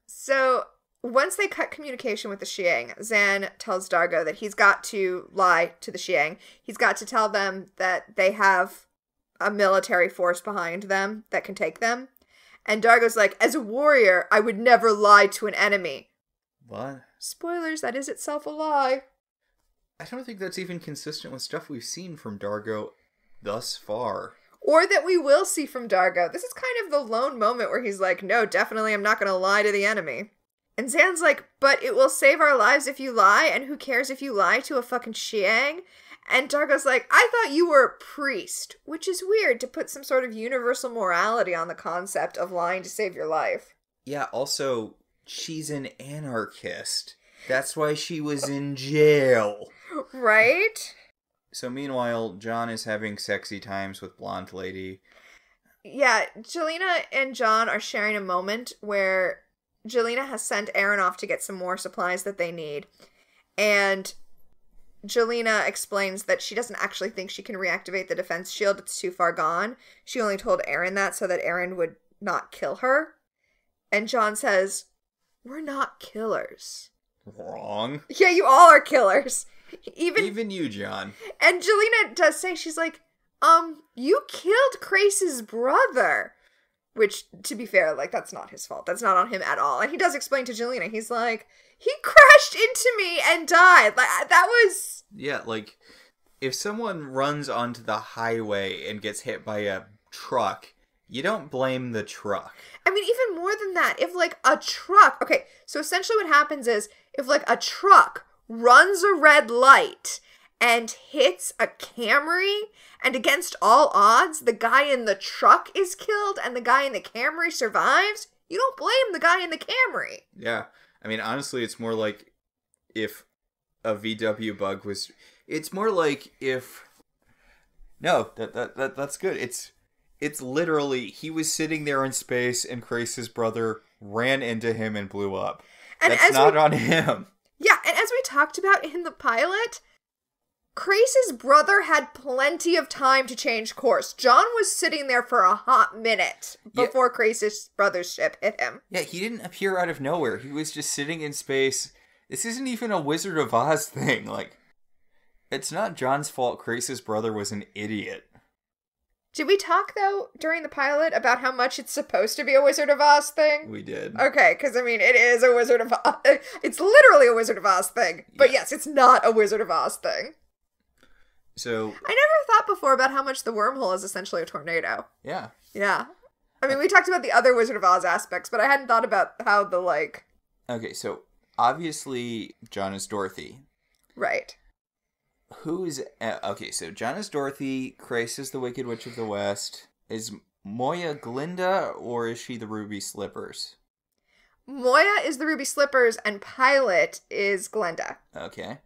So, once they cut communication with the Xiang, Zan tells Dargo that he's got to lie to the Xiang. He's got to tell them that they have a military force behind them that can take them. And Dargo's like, as a warrior, I would never lie to an enemy. What? Spoilers, that is itself a lie. I don't think that's even consistent with stuff we've seen from Dargo thus far. Or that we will see from Dargo. This is kind of the lone moment where he's like, no, definitely I'm not going to lie to the enemy. And Zan's like, but it will save our lives if you lie, and who cares if you lie to a fucking Xiang? And Dargo's like, I thought you were a priest, which is weird to put some sort of universal morality on the concept of lying to save your life. Yeah, also, she's an anarchist. That's why she was in jail. Right? So meanwhile, John is having sexy times with Blonde Lady. Yeah, Jelena and John are sharing a moment where Jelena has sent Aaron off to get some more supplies that they need. And Jelena explains that she doesn't actually think she can reactivate the defense shield. It's too far gone. She only told Aaron that so that Aaron would not kill her. And John says, we're not killers. Wrong. Yeah, you all are killers. Even you, John. And Jelena does say, she's like, you killed Crace's brother. Which, to be fair, like, that's not his fault. That's not on him at all. And he does explain to Jelena, he's like, he crashed into me and died. Like, that was... Yeah, like, if someone runs onto the highway and gets hit by a truck, you don't blame the truck. I mean, even more than that, if, like, a truck... Okay, so essentially what happens is, if, like, a truck runs a red light and hits a Camry, and against all odds, the guy in the truck is killed and the guy in the Camry survives, you don't blame the guy in the Camry. Yeah. I mean, honestly, it's more like if a VW bug was... It's more like if... No, that's good. It's literally, he was sitting there in space and Grace's brother ran into him and blew up. And that's not on him. Yeah, and as we talked about in the pilot... Crace's brother had plenty of time to change course. John was sitting there for a hot minute before Crace's brother's ship hit him. Yeah, he didn't appear out of nowhere. He was just sitting in space. This isn't even a Wizard of Oz thing. Like, it's not John's fault Crace's brother was an idiot. Did we talk, though, during the pilot about how much it's supposed to be a Wizard of Oz thing? We did. Okay, because, I mean, it is a Wizard of Oz. It's literally a Wizard of Oz thing. But Yeah. yes, it's not a Wizard of Oz thing. So... I never thought before about how much the wormhole is essentially a tornado. Yeah. Yeah. I mean, we talked about the other Wizard of Oz aspects, but I hadn't thought about how the, like... Okay, so, obviously, John is Dorothy. Right. Who's... okay, so John is Dorothy, Grace is the Wicked Witch of the West. Is Moya Glinda, or is she the Ruby Slippers? Moya is the Ruby Slippers, and Pilot is Glenda. Okay.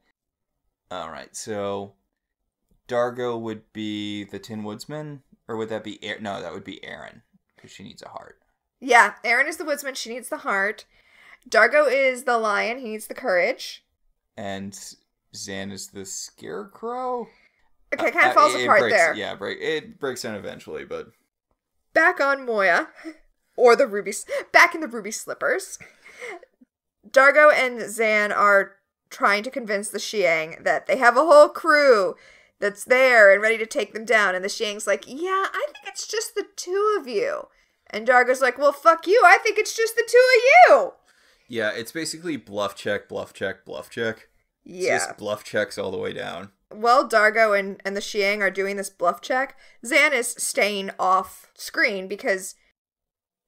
Alright, so Dargo would be the Tin Woodsman? Or would that be... No, that would be Aaron, because she needs a heart. Yeah, Aaron is the woodsman. She needs the heart. Dargo is the lion. He needs the courage. And Zan is the scarecrow? Okay, it kind of falls apart breaks, there. Yeah, it breaks down eventually, but... Back on Moya, or back in the Ruby Slippers, Dargo and Zan are trying to convince the Xiang that they have a whole crew that's there and ready to take them down. And the Xiang's like, yeah, I think it's just the two of you. And Dargo's like, well, fuck you. I think it's just the two of you. Yeah, it's basically bluff check, bluff check, bluff check. Yeah. It's just bluff checks all the way down. While Dargo and the Xiang are doing this bluff check, Zan is staying off screen because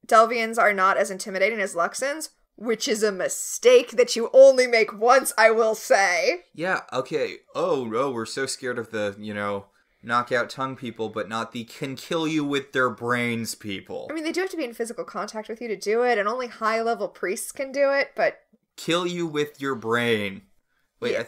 Delvians are not as intimidating as Luxans, which is a mistake that you only make once, I will say. Yeah, okay. Oh, no, we're so scared of the, knockout tongue people, but not the can kill you with their brains people. I mean, they do have to be in physical contact with you to do it, and only high-level priests can do it, but... Kill you with your brain. Wait, yeah.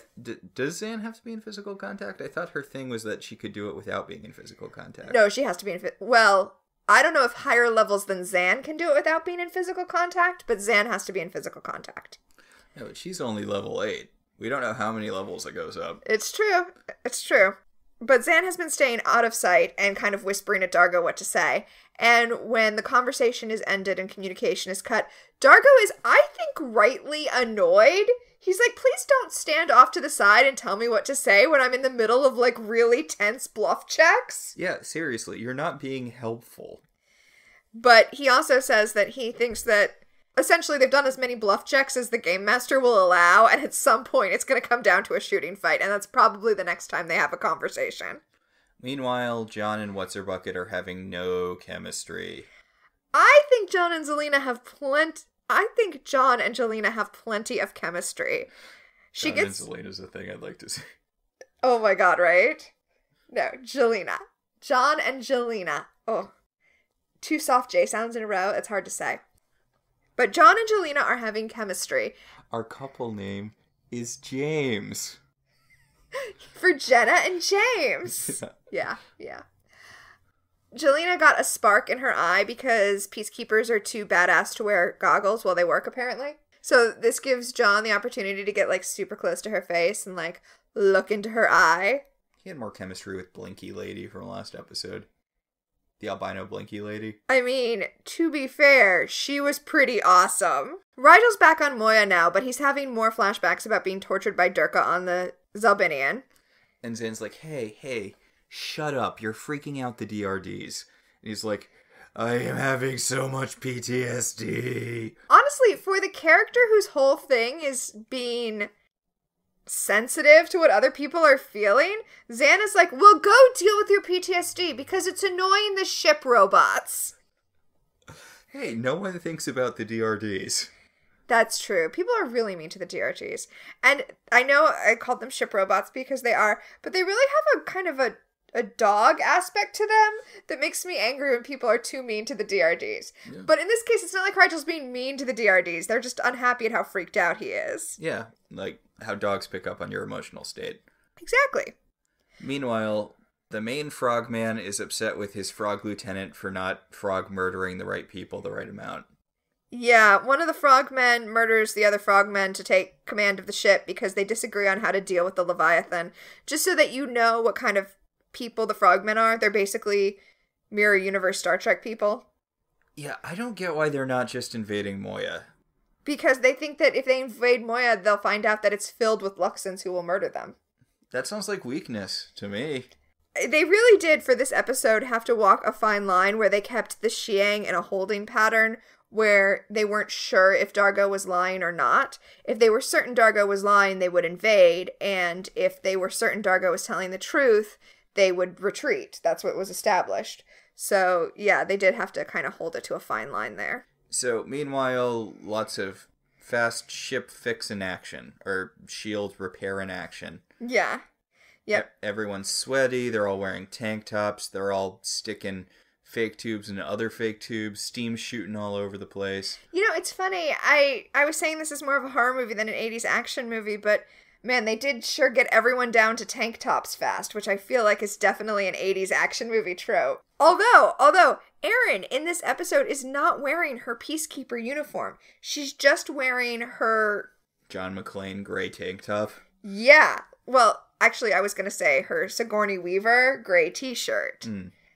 Does Zan have to be in physical contact? I thought her thing was that she could do it without being in physical contact. No, she has to be in... Well, I don't know if higher levels than Zan can do it without being in physical contact, but Zan has to be in physical contact. No, but she's only level 8. We don't know how many levels it goes up. It's true. It's true. But Zan has been staying out of sight and kind of whispering at Dargo what to say. And when the conversation is ended and communication is cut, Dargo is, I think, rightly annoyed. He's like, please don't stand off to the side and tell me what to say when I'm in the middle of, like, really tense bluff checks. Yeah, seriously, you're not being helpful. But he also says that he thinks that essentially they've done as many bluff checks as the game master will allow, and at some point it's going to come down to a shooting fight, and that's probably the next time they have a conversation. Meanwhile, John and What's-Her-Bucket are having no chemistry. I think John and Zelina have plenty of chemistry. John and Zelina's a thing I'd like to see. Oh my god, right? No, Jelena. John and Jelena. Oh. 2 soft J sounds in a row. It's hard to say. But John and Jelena are having chemistry. Our couple name is James. For Jenna and James. Yeah. Jelena got a spark in her eye because peacekeepers are too badass to wear goggles while they work, apparently. So this gives John the opportunity to get, like, super close to her face and, like, look into her eye. He had more chemistry with Blinky Lady from last episode. The albino Blinky Lady. I mean, to be fair, she was pretty awesome. Rigel's back on Moya now, but he's having more flashbacks about being tortured by Durka on the Zelbinian. And Zan's like, hey, shut up, you're freaking out the DRDs. And he's like, I am having so much PTSD. Honestly, for the character whose whole thing is being sensitive to what other people are feeling, Zan is like, well, go deal with your PTSD because it's annoying the ship robots. Hey, no one thinks about the DRDs. That's true. People are really mean to the DRGs. And I know I called them ship robots because they are, but they really have a kind of a dog aspect to them that makes me angry when people are too mean to the DRDs. Yeah. But in this case, it's not like Rigel's being mean to the DRDs. They're just unhappy at how freaked out he is. Yeah, like how dogs pick up on your emotional state. Exactly. Meanwhile, the main frogman is upset with his frog lieutenant for not frog murdering the right people the right amount. Yeah, one of the frogmen murders the other frogmen to take command of the ship because they disagree on how to deal with the Leviathan. Just so that you know what kind of people the frogmen are. They're basically Mirror Universe Star Trek people. Yeah, I don't get why they're not just invading Moya. Because they think that if they invade Moya, they'll find out that it's filled with Luxans who will murder them. That sounds like weakness to me. They really did, for this episode, have to walk a fine line where they kept the Xiang in a holding pattern where they weren't sure if Dargo was lying or not. If they were certain Dargo was lying, they would invade, and if they were certain Dargo was telling the truth, they would retreat. That's what was established. So, yeah, they did have to kind of hold it to a fine line there. So, meanwhile, lots of fast ship fix in action, or shield repair in action. Yeah. Yep. Everyone's sweaty, they're all wearing tank tops, they're all sticking fake tubes and other fake tubes, steam shooting all over the place. You know, it's funny. I was saying this is more of a horror movie than an 80s action movie, but man, they did sure get everyone down to tank tops fast, which I feel like is definitely an 80s action movie trope. Although, Erin in this episode is not wearing her Peacekeeper uniform. She's just wearing her... John McClane gray tank top. Yeah. Well, actually, I was going to say her Sigourney Weaver gray t-shirt.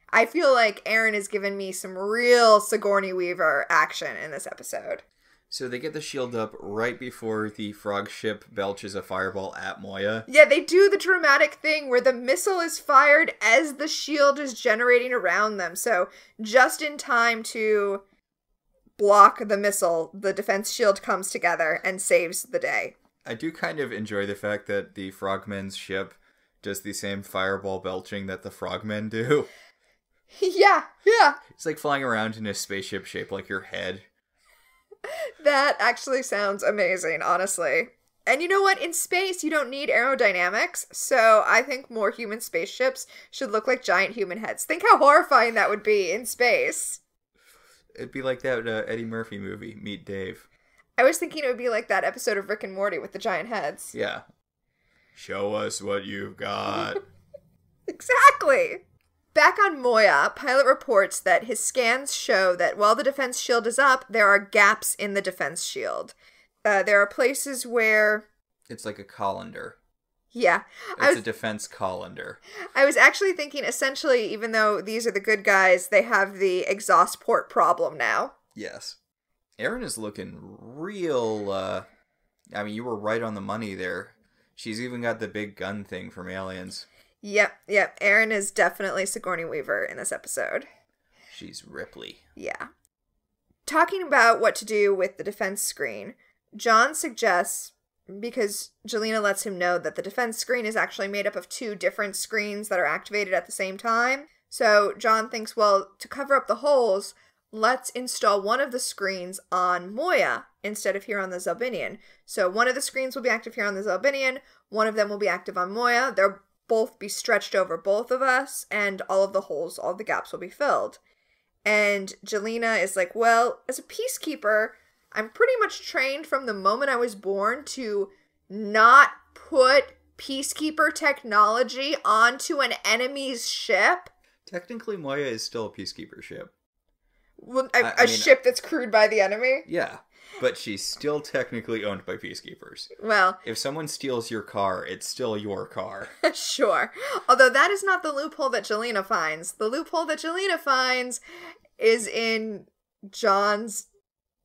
I feel like Erin has given me some real Sigourney Weaver action in this episode. So they get the shield up right before the frog ship belches a fireball at Moya. Yeah, they do the dramatic thing where the missile is fired as the shield is generating around them. So just in time to block the missile, the defense shield comes together and saves the day. I do kind of enjoy the fact that the frogmen's ship does the same fireball belching that the frogmen do. Yeah. It's like flying around in a spaceship shaped like your head. That actually sounds amazing, honestly. And you know what? In space, you don't need aerodynamics, so I think more human spaceships should look like giant human heads. Think how horrifying that would be in space. It'd be like that Eddie Murphy movie, Meet Dave. I was thinking it would be like that episode of Rick and Morty with the giant heads. Yeah. Show us what you've got. Exactly! Back on Moya, Pilot reports that his scans show that while the defense shield is up, there are gaps in the defense shield. There are places where... It's like a colander. Yeah. It's a defense colander. I was actually thinking, essentially, even though these are the good guys, they have the exhaust port problem now. Yes. Erin is looking real, I mean, you were right on the money there. She's even got the big gun thing from Aliens. Yep. Erin is definitely Sigourney Weaver in this episode. She's Ripley. Yeah. Talking about what to do with the defense screen, John suggests, because Jelena lets him know that the defense screen is actually made up of two different screens that are activated at the same time. So John thinks, well, to cover up the holes, let's install one of the screens on Moya instead of here on the Zelbinian. So one of the screens will be active here on the Zelbinian, one of them will be active on Moya. They'll both be stretched over both of us, and all of the holes, all of the gaps will be filled. And Jelena is like, well, as a peacekeeper, I'm pretty much trained from the moment I was born to not put peacekeeper technology onto an enemy's ship. Technically, Moya is still a peacekeeper ship. Well, a ship that's crewed by the enemy? Yeah, but she's still technically owned by peacekeepers. Well... If someone steals your car, it's still your car. Sure. Although that is not the loophole that Jelena finds. The loophole that Jelena finds is in John's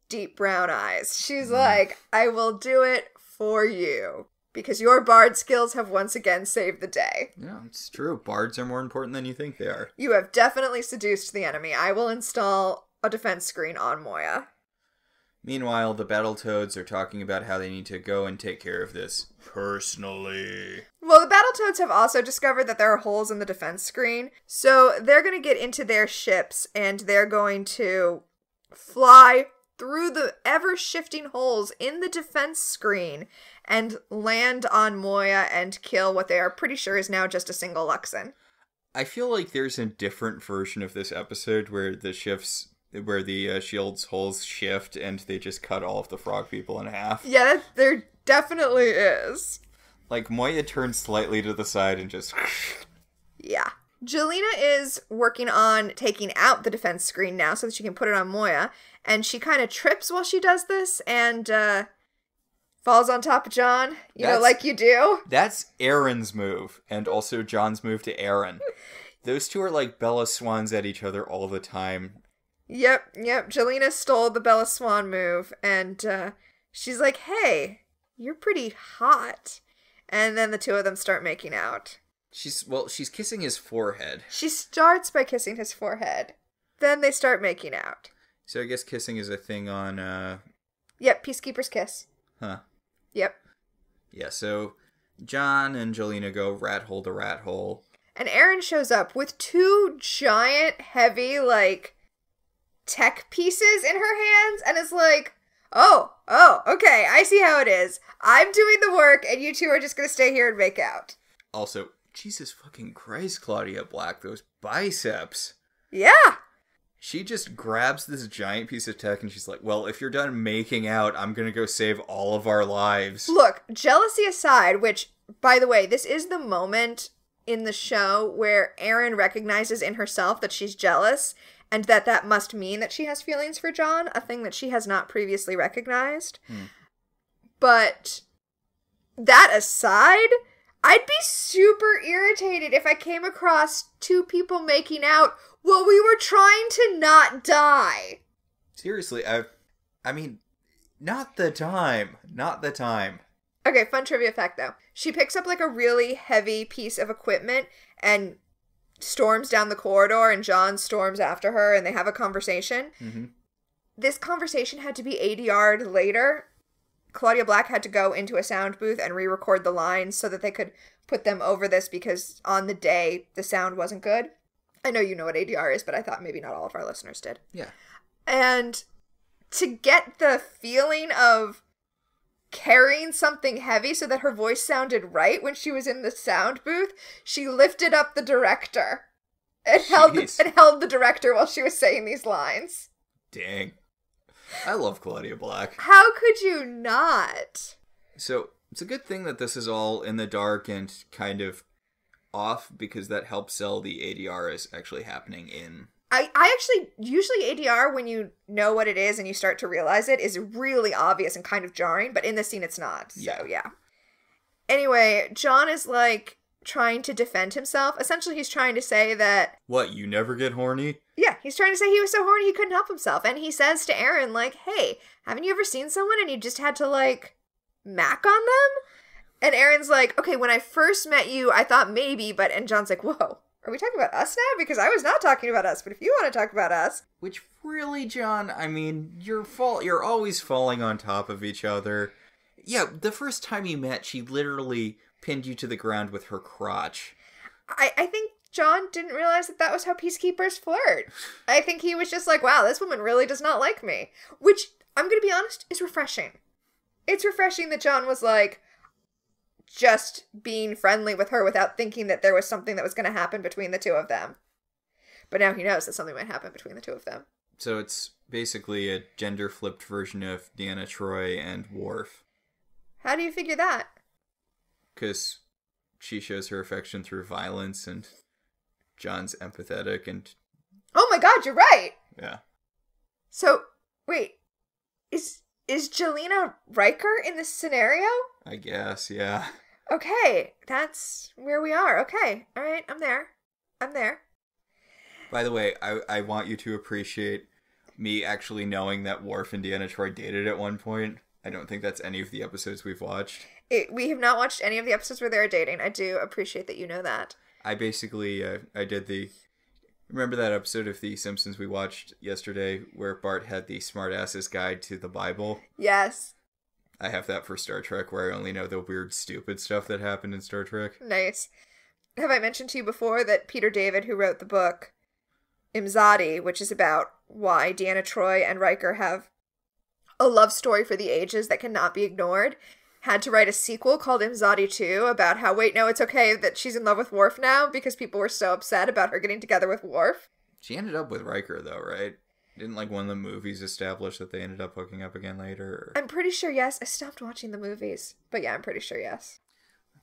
deep brown eyes. She's like, I will do it for you. Because your bard skills have once again saved the day. Yeah, it's true. Bards are more important than you think they are. You have definitely seduced the enemy. I will install a defense screen on Moya. Meanwhile, the Battletoads are talking about how they need to go and take care of this personally. Well, the Battletoads have also discovered that there are holes in the defense screen. So they're going to get into their ships and they're going to fly through the ever-shifting holes in the defense screen and land on Moya and kill what they are pretty sure is now just a single Luxon. I feel like there's a different version of this episode where the shield's holes shift and they just cut all of the frog people in half. Yeah, there definitely is. Like, Moya turns slightly to the side and just... Yeah. Jelena is working on taking out the defense screen now so that she can put it on Moya. And she kind of trips while she does this and falls on top of John, you know, like you do. That's Erin's move, and also John's move to Erin. Those two are like Bella Swans at each other all the time. Yep. Jelena stole the Bella Swan move, and she's like, hey, you're pretty hot. And then the two of them start making out. She's kissing his forehead. She starts by kissing his forehead. Then they start making out. So I guess kissing is a thing on, Yep, Peacekeeper's kiss. Huh. Yep. Yeah, so John and Jelena go rat hole to rat hole. And Erin shows up with two giant, heavy, like, tech pieces in her hands and is like, oh, okay, I see how it is. I'm doing the work and you two are just gonna stay here and make out. Also, Jesus fucking Christ, Claudia Black, those biceps. Yeah. She just grabs this giant piece of tech and she's like, well, if you're done making out, I'm gonna go save all of our lives. Look, jealousy aside, which, by the way, this is the moment in the show where Erin recognizes in herself that she's jealous and that must mean that she has feelings for John, a thing that she has not previously recognized. But that aside, I'd be super irritated if I came across two people making out while we were trying to not die. Seriously, I mean, not the time. Not the time. Okay, fun trivia fact though. She picks up like a really heavy piece of equipment and storms down the corridor, and John storms after her and they have a conversation. Mm-hmm. This conversation had to be ADR'd later. Claudia Black had to go into a sound booth and re-record the lines so that they could put them over this because on the day the sound wasn't good. I know you know what ADR is, but I thought maybe not all of our listeners did. Yeah. And to get the feeling of carrying something heavy so that her voice sounded right when she was in the sound booth, she lifted up the director and held the director while she was saying these lines. Dang. I love Claudia Black. How could you not? So, it's a good thing that this is all in the dark and kind of off, because that helps sell the ADR as actually happening in... I actually, usually ADR, when you know what it is and you start to realize it, is really obvious and kind of jarring, but in this scene it's not. So, yeah. Anyway, John is, like, trying to defend himself. Essentially, he's trying to say that... What, you never get horny? Yeah, he's trying to say he was so horny he couldn't help himself. And he says to Erin, like, hey, haven't you ever seen someone and you just had to, like, mac on them? And Erin's like, okay, when I first met you, I thought maybe, but... And John's like, whoa, are we talking about us now? Because I was not talking about us, but if you want to talk about us... Which, really, John, I mean, you're always falling on top of each other. Yeah, the first time you met, she literally pinned you to the ground with her crotch. I think John didn't realize that was how peacekeepers flirt. I think he was just like, wow, this woman really does not like me. Which, I'm going to be honest, is refreshing. It's refreshing that John was like... just being friendly with her without thinking that there was something that was going to happen between the two of them. But now he knows that something might happen between the two of them. So it's basically a gender-flipped version of Deanna Troi and Worf. How do you figure that? Because she shows her affection through violence, and John's empathetic, and... Oh my god, you're right! Yeah. So, wait, is Jelena Riker in this scenario? I guess, yeah. Okay, that's where we are. Okay, alright, I'm there. By the way, I want you to appreciate me actually knowing that Worf and Deanna Troi dated at one point. I don't think that's any of the episodes we've watched. We have not watched any of the episodes where they're dating. I do appreciate that you know that. I basically, I did the... Remember that episode of The Simpsons we watched yesterday where Bart had the Smartasses Guide to the Bible? Yes. I have that for Star Trek, where I only know the weird, stupid stuff that happened in Star Trek. Nice. Have I mentioned to you before that Peter David, who wrote the book Imzadi, which is about why Deanna Troi and Riker have a love story for the ages that cannot be ignored, had to write a sequel called Imzadi 2 about how, wait, no, it's okay that she's in love with Worf now because people were so upset about her getting together with Worf. She ended up with Riker, though, right? Didn't, like, one of the movies establish that they ended up hooking up again later? Or... I'm pretty sure yes. I stopped watching the movies. But yeah, I'm pretty sure yes.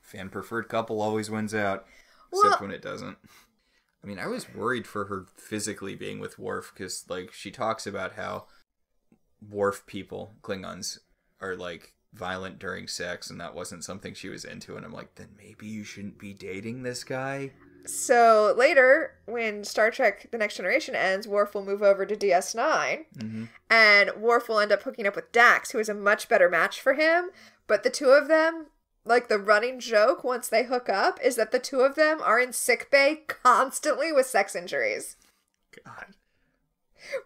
Fan-preferred couple always wins out. Well, except when it doesn't. I mean, I was worried for her physically being with Worf, because, like, she talks about how Worf people, Klingons, are, like, violent during sex, and that wasn't something she was into, and I'm like, then maybe you shouldn't be dating this guy? So later, when Star Trek The Next Generation ends, Worf will move over to DS9, and Worf will end up hooking up with Dax, who is a much better match for him, but the two of them, like the running joke once they hook up, is that the two of them are in sickbay constantly with sex injuries. God.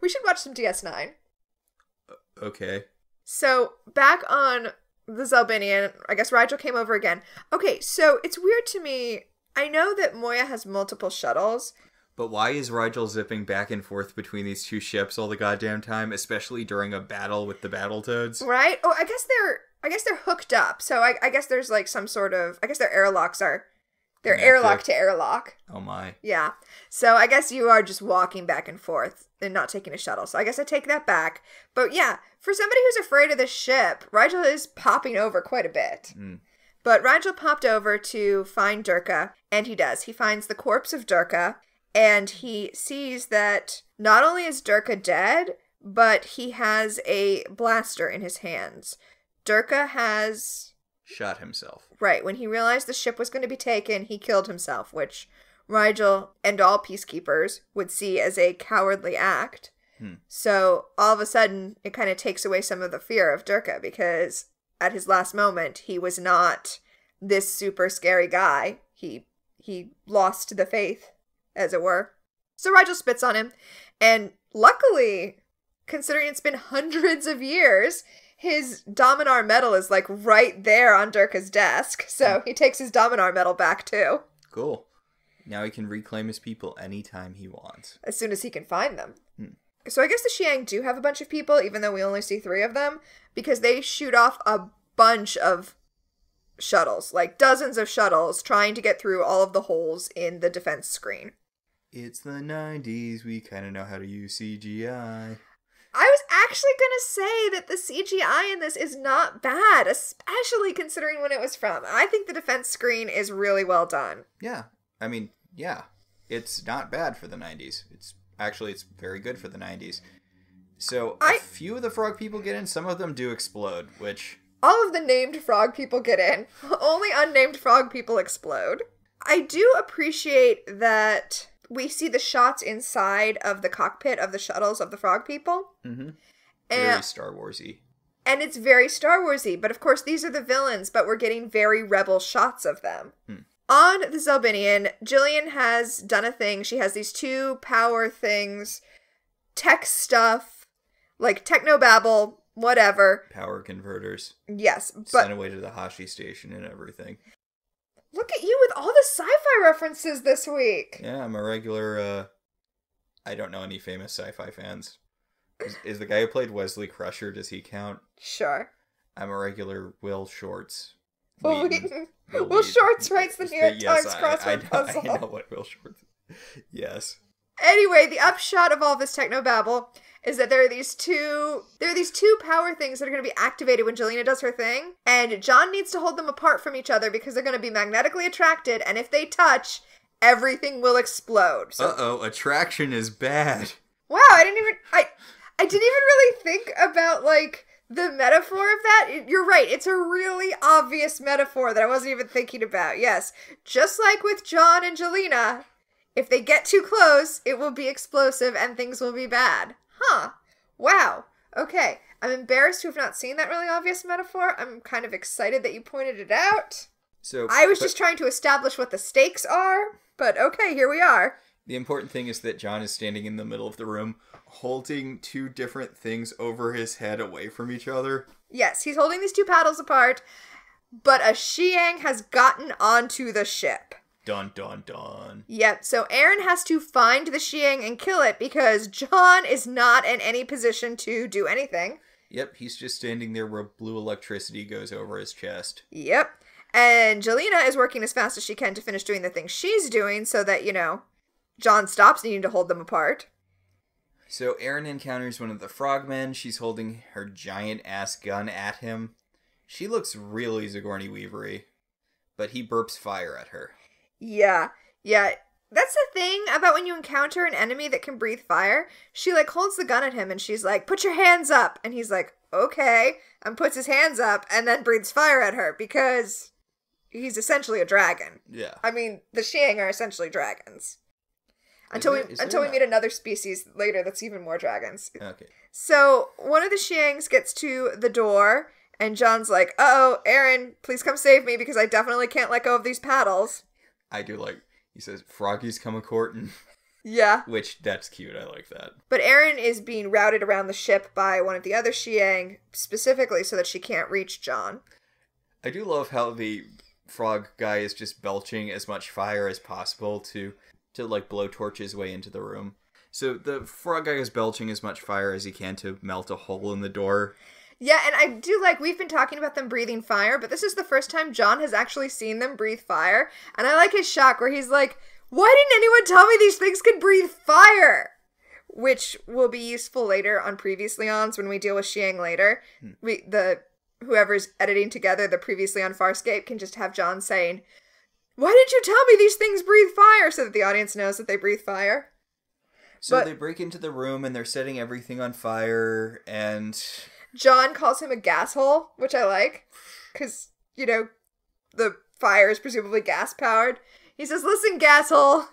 We should watch some DS9. Okay. So, back on the Zelbinian, I guess Rigel came over again. Okay, so it's weird to me. I know that Moya has multiple shuttles. But why is Rigel zipping back and forth between these two ships all the goddamn time, especially during a battle with the Battletoads? Right? Oh, I guess they're hooked up. So I guess there's like some sort of, I guess their airlocks are They're airlock to airlock. Oh my. Yeah. So I guess you are just walking back and forth and not taking a shuttle. So I guess I take that back. But yeah, for somebody who's afraid of the ship, Rigel is popping over quite a bit. But Rigel popped over to find Durka, and he does. He finds the corpse of Durka, and he sees that not only is Durka dead, but he has a blaster in his hands. Durka has... shot himself. Right. When he realized the ship was going to be taken, he killed himself, which Rigel and all peacekeepers would see as a cowardly act. So all of a sudden, it kind of takes away some of the fear of Durka, because at his last moment, he was not this super scary guy. He lost the faith, as it were. So Rigel spits on him, and luckily, considering it's been hundreds of years, his Dominar medal is like right there on Durka's desk, so he takes his Dominar medal back too. Cool. Now he can reclaim his people anytime he wants. As soon as he can find them. So I guess the Xiang do have a bunch of people, even though we only see 3 of them, because they shoot off a bunch of shuttles, like dozens of shuttles, trying to get through all of the holes in the defense screen. It's the 90s, we kind of know how to use CGI. I was actually going to say that the CGI in this is not bad, especially considering when it was from. I think the defense screen is really well done. Yeah. I mean, yeah. It's not bad for the 90s. It's very good for the 90s. So, a few of the frog people get in, some of them do explode, which... all of the named frog people get in. Only unnamed frog people explode. I do appreciate that we see the shots inside of the cockpit of the shuttles of the frog people. Very Star Wars-y. And it's very Star Wars-y, but of course these are the villains, but we're getting very rebel shots of them. On the Zelbinian, Jillian has done a thing. She has these 2 power things, tech stuff, like technobabble, whatever. Power converters. Yes, but... sent away to the Hashi station and everything. Look at you with all the sci-fi references this week. Yeah, I'm a regular, I don't know any famous sci-fi fans. Is the guy who played Wesley Crusher, does he count? Sure. I'm a regular Will Shorts. Will Shorts writes the New York Times crossword puzzle. I know what Will Shorts is. Yes. Anyway, the upshot of all this technobabble is that there are these two power things that are going to be activated when Jelena does her thing, and John needs to hold them apart from each other because they're going to be magnetically attracted, and if they touch, everything will explode. So, uh-oh, attraction is bad. Wow, I didn't even really think about, like, the metaphor of that. You're right, it's a really obvious metaphor that I wasn't even thinking about. Yes, just like with John and Jelena, if they get too close, it will be explosive and things will be bad. Huh. Wow. Okay. I'm embarrassed to have not seen that really obvious metaphor. I'm kind of excited that you pointed it out. I was just trying to establish what the stakes are, but okay, here we are. The important thing is that John is standing in the middle of the room, holding 2 different things over his head away from each other. Yes, he's holding these 2 paddles apart, but a Xiang has gotten onto the ship. Dun, dun, dun. Yep, so Aaron has to find the Xiang and kill it because John is not in any position to do anything. Yep, he's just standing there where blue electricity goes over his chest. Yep, and Jelena is working as fast as she can to finish doing the thing she's doing so that, John stops needing to hold them apart. So Aaron encounters one of the frogmen. She's holding her giant-ass gun at him. She looks really Sigourney Weavery, but he burps fire at her. Yeah. That's the thing about when you encounter an enemy that can breathe fire. She, holds the gun at him and she's like, put your hands up. And he's like, okay. And puts his hands up and then breathes fire at her because he's essentially a dragon. Yeah. I mean, the Xiang are essentially dragons. Until we meet another species later that's even more dragons. Okay. So, one of the Xiangs gets to the door and John's like, uh-oh, Aaron, please come save me because I definitely can't let go of these paddles. I do he says, froggies come a-courtin'. Yeah. Which, that's cute, I like that. But Aaron is being routed around the ship by one of the other Xiang, specifically so that she can't reach John. I do love how the frog guy is just belching as much fire as possible to blowtorch his way into the room. So the frog guy is belching as much fire as he can to melt a hole in the door. Yeah, and I do like, we've been talking about them breathing fire, but this is the first time John has actually seen them breathe fire. And I like his shock where he's like, why didn't anyone tell me these things could breathe fire? Which will be useful later on Previously Ons when we deal with Xiang later. Whoever's editing together the Previously on Farscape can just have John saying, why didn't you tell me these things breathe fire? So that the audience knows that they breathe fire. So they break into the room and they're setting everything on fire, and John calls him a gas hole, which I like. Because, the fire is presumably gas powered. He says, listen, gas hole,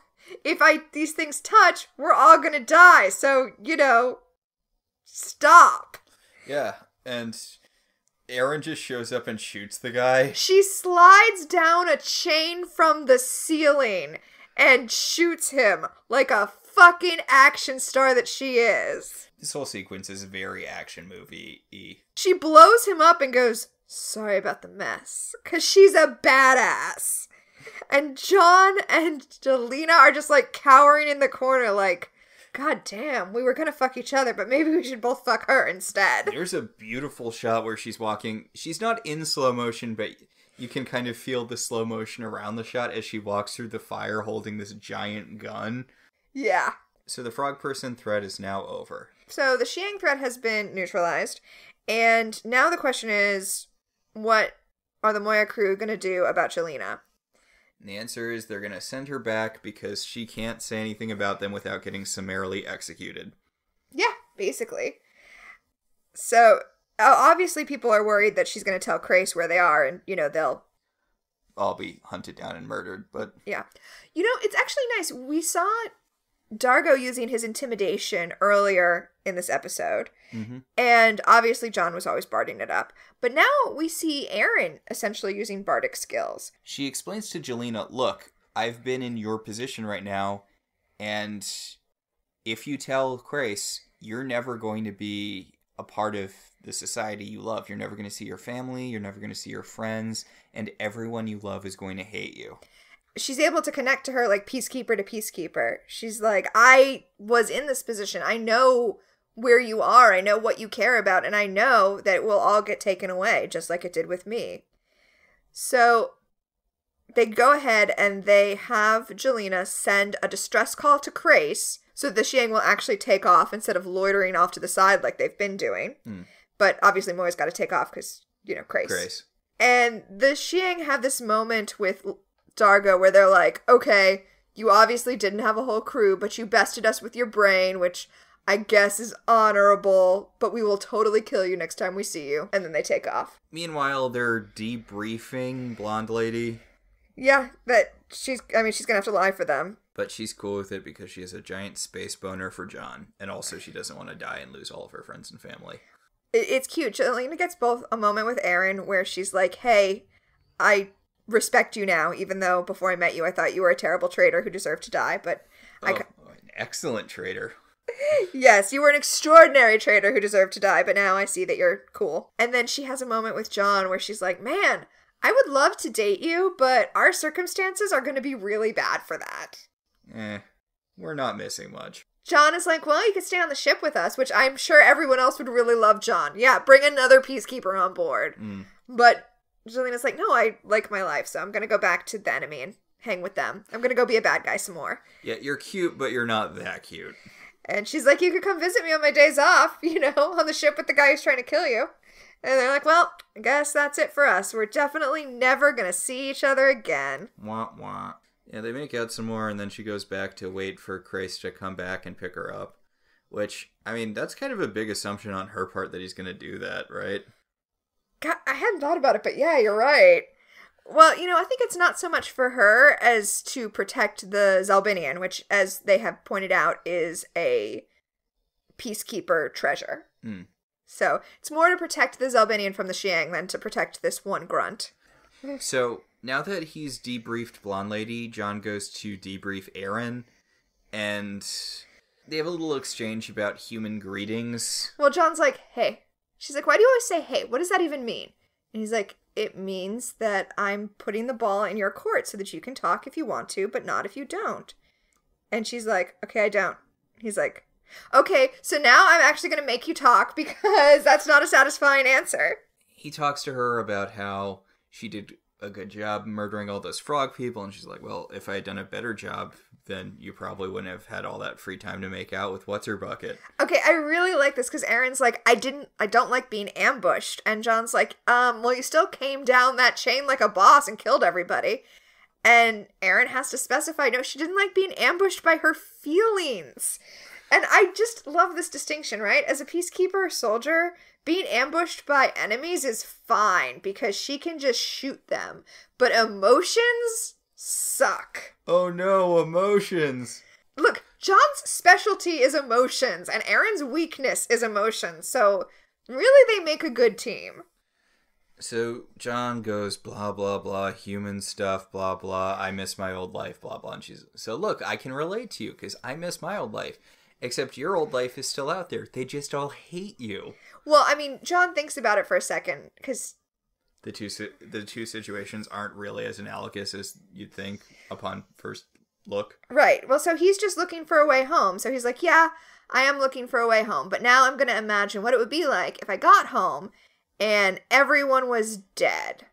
if these things touch, we're all gonna die. So, stop. Yeah, and Aaron just shows up and shoots the guy. She slides down a chain from the ceiling and shoots him like a fucking action star that she is. This whole sequence is very action movie-y. She blows him up and goes, sorry about the mess. Because she's a badass. And John and Jelena are just like cowering in the corner like, God damn, we were gonna fuck each other, but maybe we should both fuck her instead. There's a beautiful shot where she's walking. She's not in slow motion, but you can kind of feel the slow motion around the shot as she walks through the fire holding this giant gun. Yeah. So the frog person threat is now over. So the Xiang threat has been neutralized, and now the question is, what are the Moya crew gonna do about Jelena? And the answer is they're going to send her back because she can't say anything about them without getting summarily executed. Yeah, basically. So, obviously people are worried that she's going to tell Crace where they are and, they'll all be hunted down and murdered, but... Yeah. It's actually nice. We saw Dargo using his intimidation earlier in this episode. Mm-hmm. And obviously John was always barding it up. But now we see Aaron essentially using bardic skills. She explains to Jelena, look, I've been in your position right now, and if you tell Crace, you're never going to be a part of the society you love. You're never going to see your family, you're never going to see your friends, and everyone you love is going to hate you. She's able to connect to her like peacekeeper to peacekeeper. She's like, I was in this position. I know where you are. I know what you care about. And I know that it will all get taken away, just like it did with me. So they go ahead and they have Jelena send a distress call to Crace so the Xiang will actually take off instead of loitering off to the side like they've been doing. But obviously Moya's got to take off because, Crace. And the Xiang have this moment with Dargo where they're like, okay, you obviously didn't have a whole crew, but you bested us with your brain, which I guess is honorable, but we will totally kill you next time we see you. And then they take off. Meanwhile, they're debriefing Blonde Lady. Yeah, that she's gonna have to lie for them. But she's cool with it because she has a giant space boner for John. And also she doesn't want to die and lose all of her friends and family. It's cute. Jelena gets both a moment with Aaron where she's like, hey, I respect you now, even though before I met you I thought you were a terrible traitor who deserved to die, but an excellent traitor. Yes, you were an extraordinary traitor who deserved to die, but now I see that you're cool. And then she has a moment with John where she's like, man, I would love to date you, but our circumstances are going to be really bad for that. We're not missing much. John is like, well, you could stay on the ship with us, which I'm sure everyone else would really love John. Yeah, bring another peacekeeper on board. But Jelena's like, no, I like my life, so I'm going to go back to the enemy and hang with them. I'm going to go be a bad guy some more. Yeah, you're cute, but you're not that cute. And she's like, you could come visit me on my days off, on the ship with the guy who's trying to kill you. And they're like, well, I guess that's it for us. We're definitely never going to see each other again. Wah, wah. Yeah, they make out some more, and then she goes back to wait for Crace to come back and pick her up. Which, that's kind of a big assumption on her part that he's going to do that, right? God, I hadn't thought about it, but yeah, you're right. Well, I think it's not so much for her as to protect the Zalbinian, which, as they have pointed out, is a peacekeeper treasure. So it's more to protect the Zalbinian from the Xiang than to protect this one grunt. So now that he's debriefed Blonde Lady, John goes to debrief Aaron, and they have a little exchange about human greetings. Well, John's like, hey. She's like, why do you always say hey? What does that even mean? And he's like, it means that I'm putting the ball in your court so that you can talk if you want to, but not if you don't. And she's like, okay, I don't. He's like, Okay, so now I'm actually going to make you talk because that's not a satisfying answer. He talks to her about how she did a good job murdering all those frog people, and she's like, well, if I had done a better job, then you probably wouldn't have had all that free time to make out with What's-Her-Bucket. Okay, I really like this because Aaron's like, I don't like being ambushed. And John's like, well, you still came down that chain like a boss and killed everybody. And Aaron has to specify, no, she didn't like being ambushed by her feelings. And I just love this distinction, right? As a peacekeeper or soldier, being ambushed by enemies is fine because she can just shoot them. But emotions suck. Oh no, emotions. Look, John's specialty is emotions, and Aaron's weakness is emotions. So really they make a good team. So John goes, blah, blah, blah, human stuff, blah, blah, I miss my old life, blah, blah. And she's, so look, I can relate to you because I miss my old life. Except your old life is still out there. They just all hate you. Well, I mean, John thinks about it for a second, because the two situations aren't really as analogous as you'd think upon first look. Right. Well, so he's just looking for a way home. So he's like, yeah, I am looking for a way home. But now I'm going to imagine what it would be like if I got home and everyone was dead.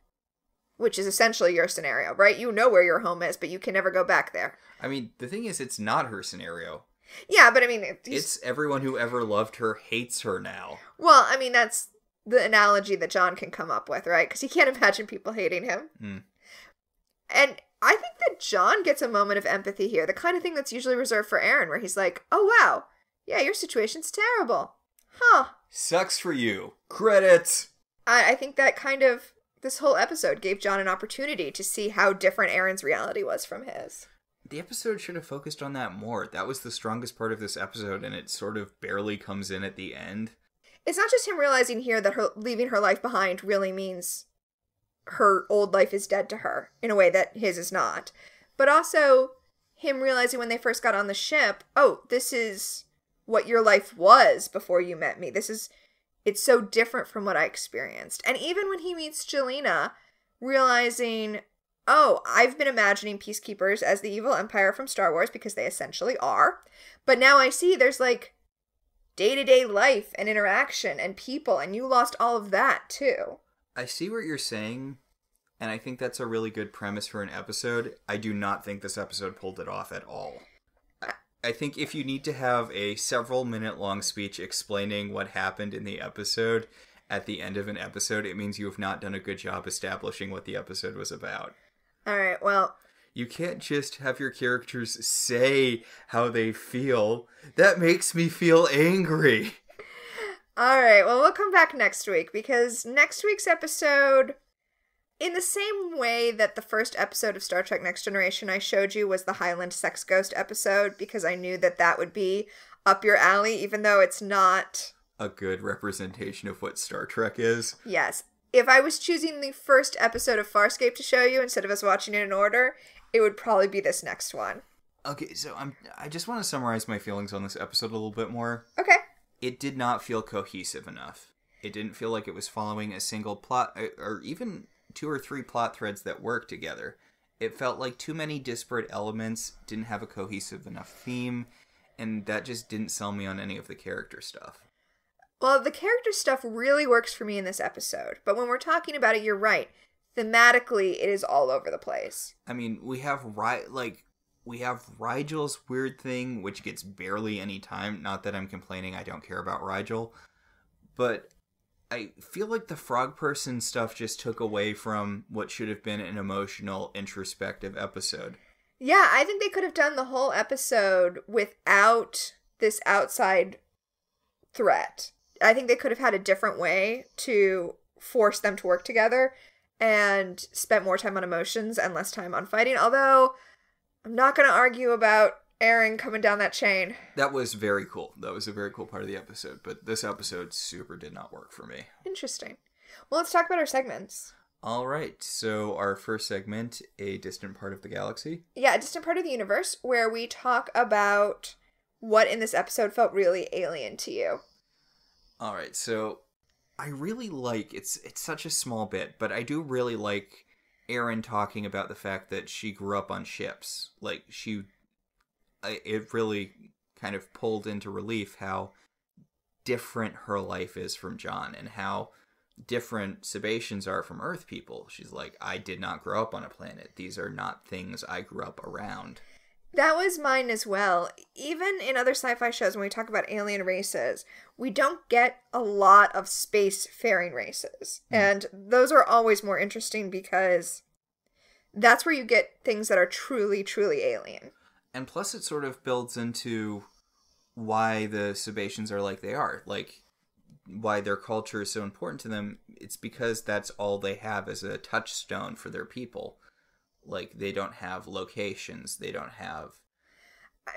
Which is essentially your scenario, right? You know where your home is, but you can never go back there. I mean, the thing is, it's not her scenario. Yeah, but I mean... It's everyone who ever loved her hates her now. Well, I mean, that's the analogy that John can come up with, right? Because he can't imagine people hating him. Mm. And I think that John gets a moment of empathy here. The kind of thing that's usually reserved for Aaron, where he's like, oh, wow. Yeah, your situation's terrible. Huh. Sucks for you. Credits! I think that kind of... This whole episode gave John an opportunity to see how different Aaron's reality was from his. The episode should have focused on that more. That was the strongest part of this episode, and it sort of barely comes in at the end. It's not just him realizing here that her leaving her life behind really means her old life is dead to her, in a way that his is not. But also him realizing when they first got on the ship, oh, this is what your life was before you met me. It's so different from what I experienced. And even when he meets Jelena, realizing... oh, I've been imagining peacekeepers as the evil empire from Star Wars because they essentially are. But now I see there's like day-to-day life and interaction and people, and you lost all of that too. I see what you're saying, and I think that's a really good premise for an episode. I do not think this episode pulled it off at all. I think if you need to have a several-minute-long speech explaining what happened in the episode at the end of an episode, it means you have not done a good job establishing what the episode was about. All right, well... You can't just have your characters say how they feel. That makes me feel angry. All right, well, we'll come back next week, because next week's episode, in the same way that the first episode of Star Trek Next Generation I showed you was the Highland Sex Ghost episode, because I knew that that would be up your alley, even though it's not... a good representation of what Star Trek is. Yes. If I was choosing the first episode of Farscape to show you instead of us watching it in order, it would probably be this next one. Okay, so I just want to summarize my feelings on this episode a little bit more. Okay. It did not feel cohesive enough. It didn't feel like it was following a single plot, or even 2 or 3 plot threads that work together. It felt like too many disparate elements, didn't have a cohesive enough theme, and that just didn't sell me on any of the character stuff. Well, the character stuff really works for me in this episode, but when we're talking about it, you're right. Thematically, it is all over the place. I mean, we have Rigel's weird thing, which gets barely any time. Not that I'm complaining, I don't care about Rigel. But I feel like the frog person stuff just took away from what should have been an emotional, introspective episode. Yeah, I think they could have done the whole episode without this outside threat. I think they could have had a different way to force them to work together and spent more time on emotions and less time on fighting. Although, I'm not going to argue about Aaron coming down that chain. That was very cool. That was a very cool part of the episode. But this episode super did not work for me. Interesting. Well, let's talk about our segments. All right. So our first segment, A Distant Part of the Galaxy. Yeah, A Distant Part of the Universe, where we talk about what in this episode felt really alien to you. All right, so I really like, it's such a small bit, but I do really like Erin talking about the fact that she grew up on ships. Like, it really kind of pulled into relief how different her life is from John and how different Sebastians are from Earth people. She's like, I did not grow up on a planet. These are not things I grew up around. That was mine as well. Even in other sci-fi shows, when we talk about alien races, we don't get a lot of space-faring races. And those are always more interesting because that's where you get things that are truly, truly alien. And plus it sort of builds into why the Sebastians are like they are. Like, why their culture is so important to them. It's because that's all they have as a touchstone for their people. Like, they don't have locations. They don't have...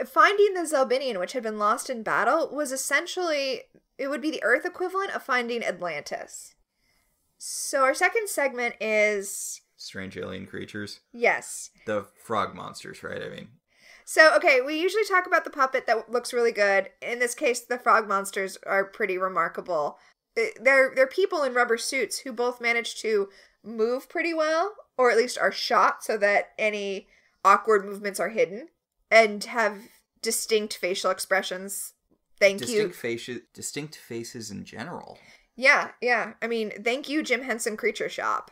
Finding the Zelbinian, which had been lost in battle, was essentially... It would be the Earth equivalent of finding Atlantis. So our second segment is... Strange alien creatures? Yes. The frog monsters, right? I mean... So, okay, we usually talk about the puppet that looks really good. In this case, the frog monsters are pretty remarkable. They're people in rubber suits who both manage to move pretty well, or at least are shot so that any awkward movements are hidden, and have distinct facial expressions. Distinct faces in general. Yeah. I mean, thank you, Jim Henson Creature Shop.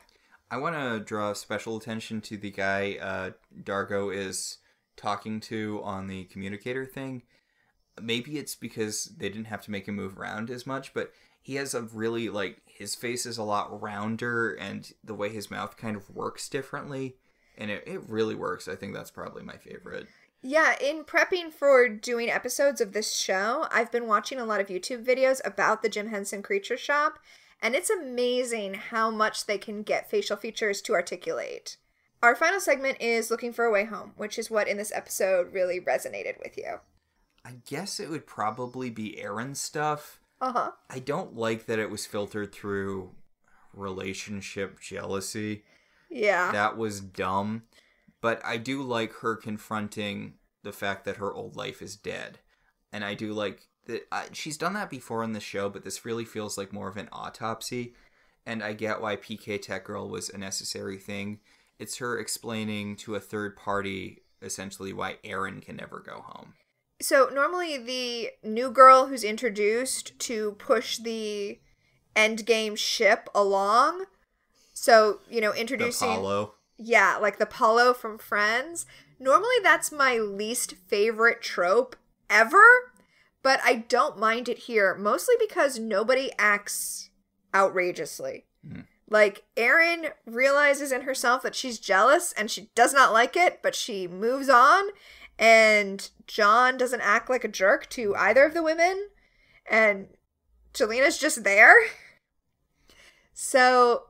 I want to draw special attention to the guy Dargo is talking to on the communicator thing. Maybe it's because they didn't have to make him move around as much, but he has a really, like, his face is a lot rounder, and the way his mouth kind of works differently, and it really works. I think that's probably my favorite. Yeah, in prepping for doing episodes of this show, I've been watching a lot of YouTube videos about the Jim Henson Creature Shop, and it's amazing how much they can get facial features to articulate. Our final segment is Looking for a Way Home, which is what in this episode really resonated with you. I guess it would probably be Aaron's stuff. Uh-huh. I don't like that it was filtered through relationship jealousy. Yeah. That was dumb. But I do like her confronting the fact that her old life is dead. And I do like that she's done that before in the show, but this really feels like more of an autopsy. And I get why PK Tech Girl was a necessary thing. It's her explaining to a third party, essentially, why Aaron can never go home. So, normally the new girl who's introduced to push the endgame ship along. So, introducing... The Apollo. Yeah, like the Apollo from Friends. Normally that's my least favorite trope ever, but I don't mind it here, mostly because nobody acts outrageously. Like, Erin realizes in herself that she's jealous and she does not like it, but she moves on. And John doesn't act like a jerk to either of the women. And Jelena's just there. So,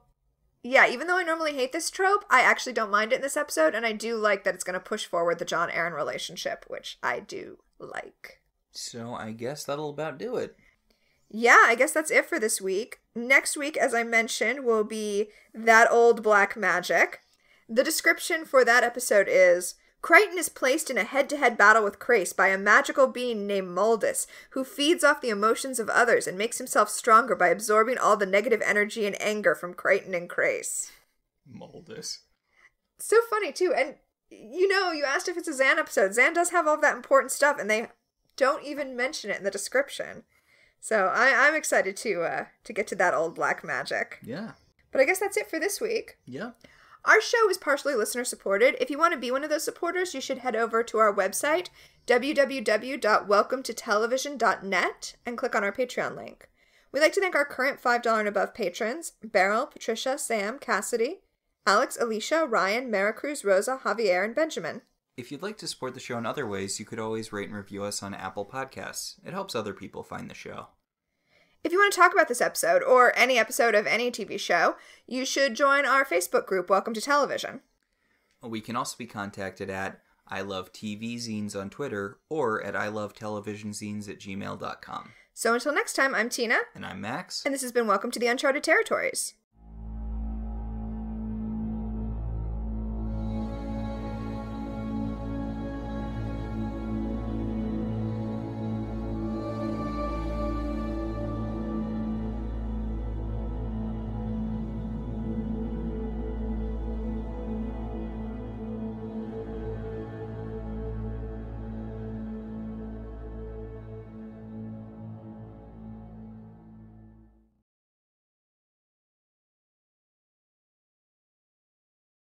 yeah, even though I normally hate this trope, I actually don't mind it in this episode. And I do like that it's going to push forward the John-Aaron relationship, which I do like. So I guess that'll about do it. Yeah, I guess that's it for this week. Next week, as I mentioned, will be That Old Black Magic. The description for that episode is, Crichton is placed in a head-to-head battle with Crace by a magical being named Muldus, who feeds off the emotions of others and makes himself stronger by absorbing all the negative energy and anger from Crichton and Crace. Muldus. So funny, too. And, you asked if it's a Zan episode. Zan does have all of that important stuff, and they don't even mention it in the description. So I'm excited to get to That Old Black Magic. Yeah. But I guess that's it for this week. Yeah. Our show is partially listener supported. If you want to be one of those supporters, you should head over to our website, www.welcometotelevision.net, and click on our Patreon link. We'd like to thank our current $5 and above patrons, Beryl, Patricia, Sam, Cassidy, Alex, Alicia, Ryan, Maricruz, Rosa, Javier, and Benjamin. If you'd like to support the show in other ways, you could always rate and review us on Apple Podcasts. It helps other people find the show. If you want to talk about this episode, or any episode of any TV show, you should join our Facebook group, Welcome to Television. We can also be contacted at I Love TV Zines on Twitter, or at ilovetelevisionzines@gmail.com. So until next time, I'm Tina. And I'm Max. And this has been Welcome to the Uncharted Territories.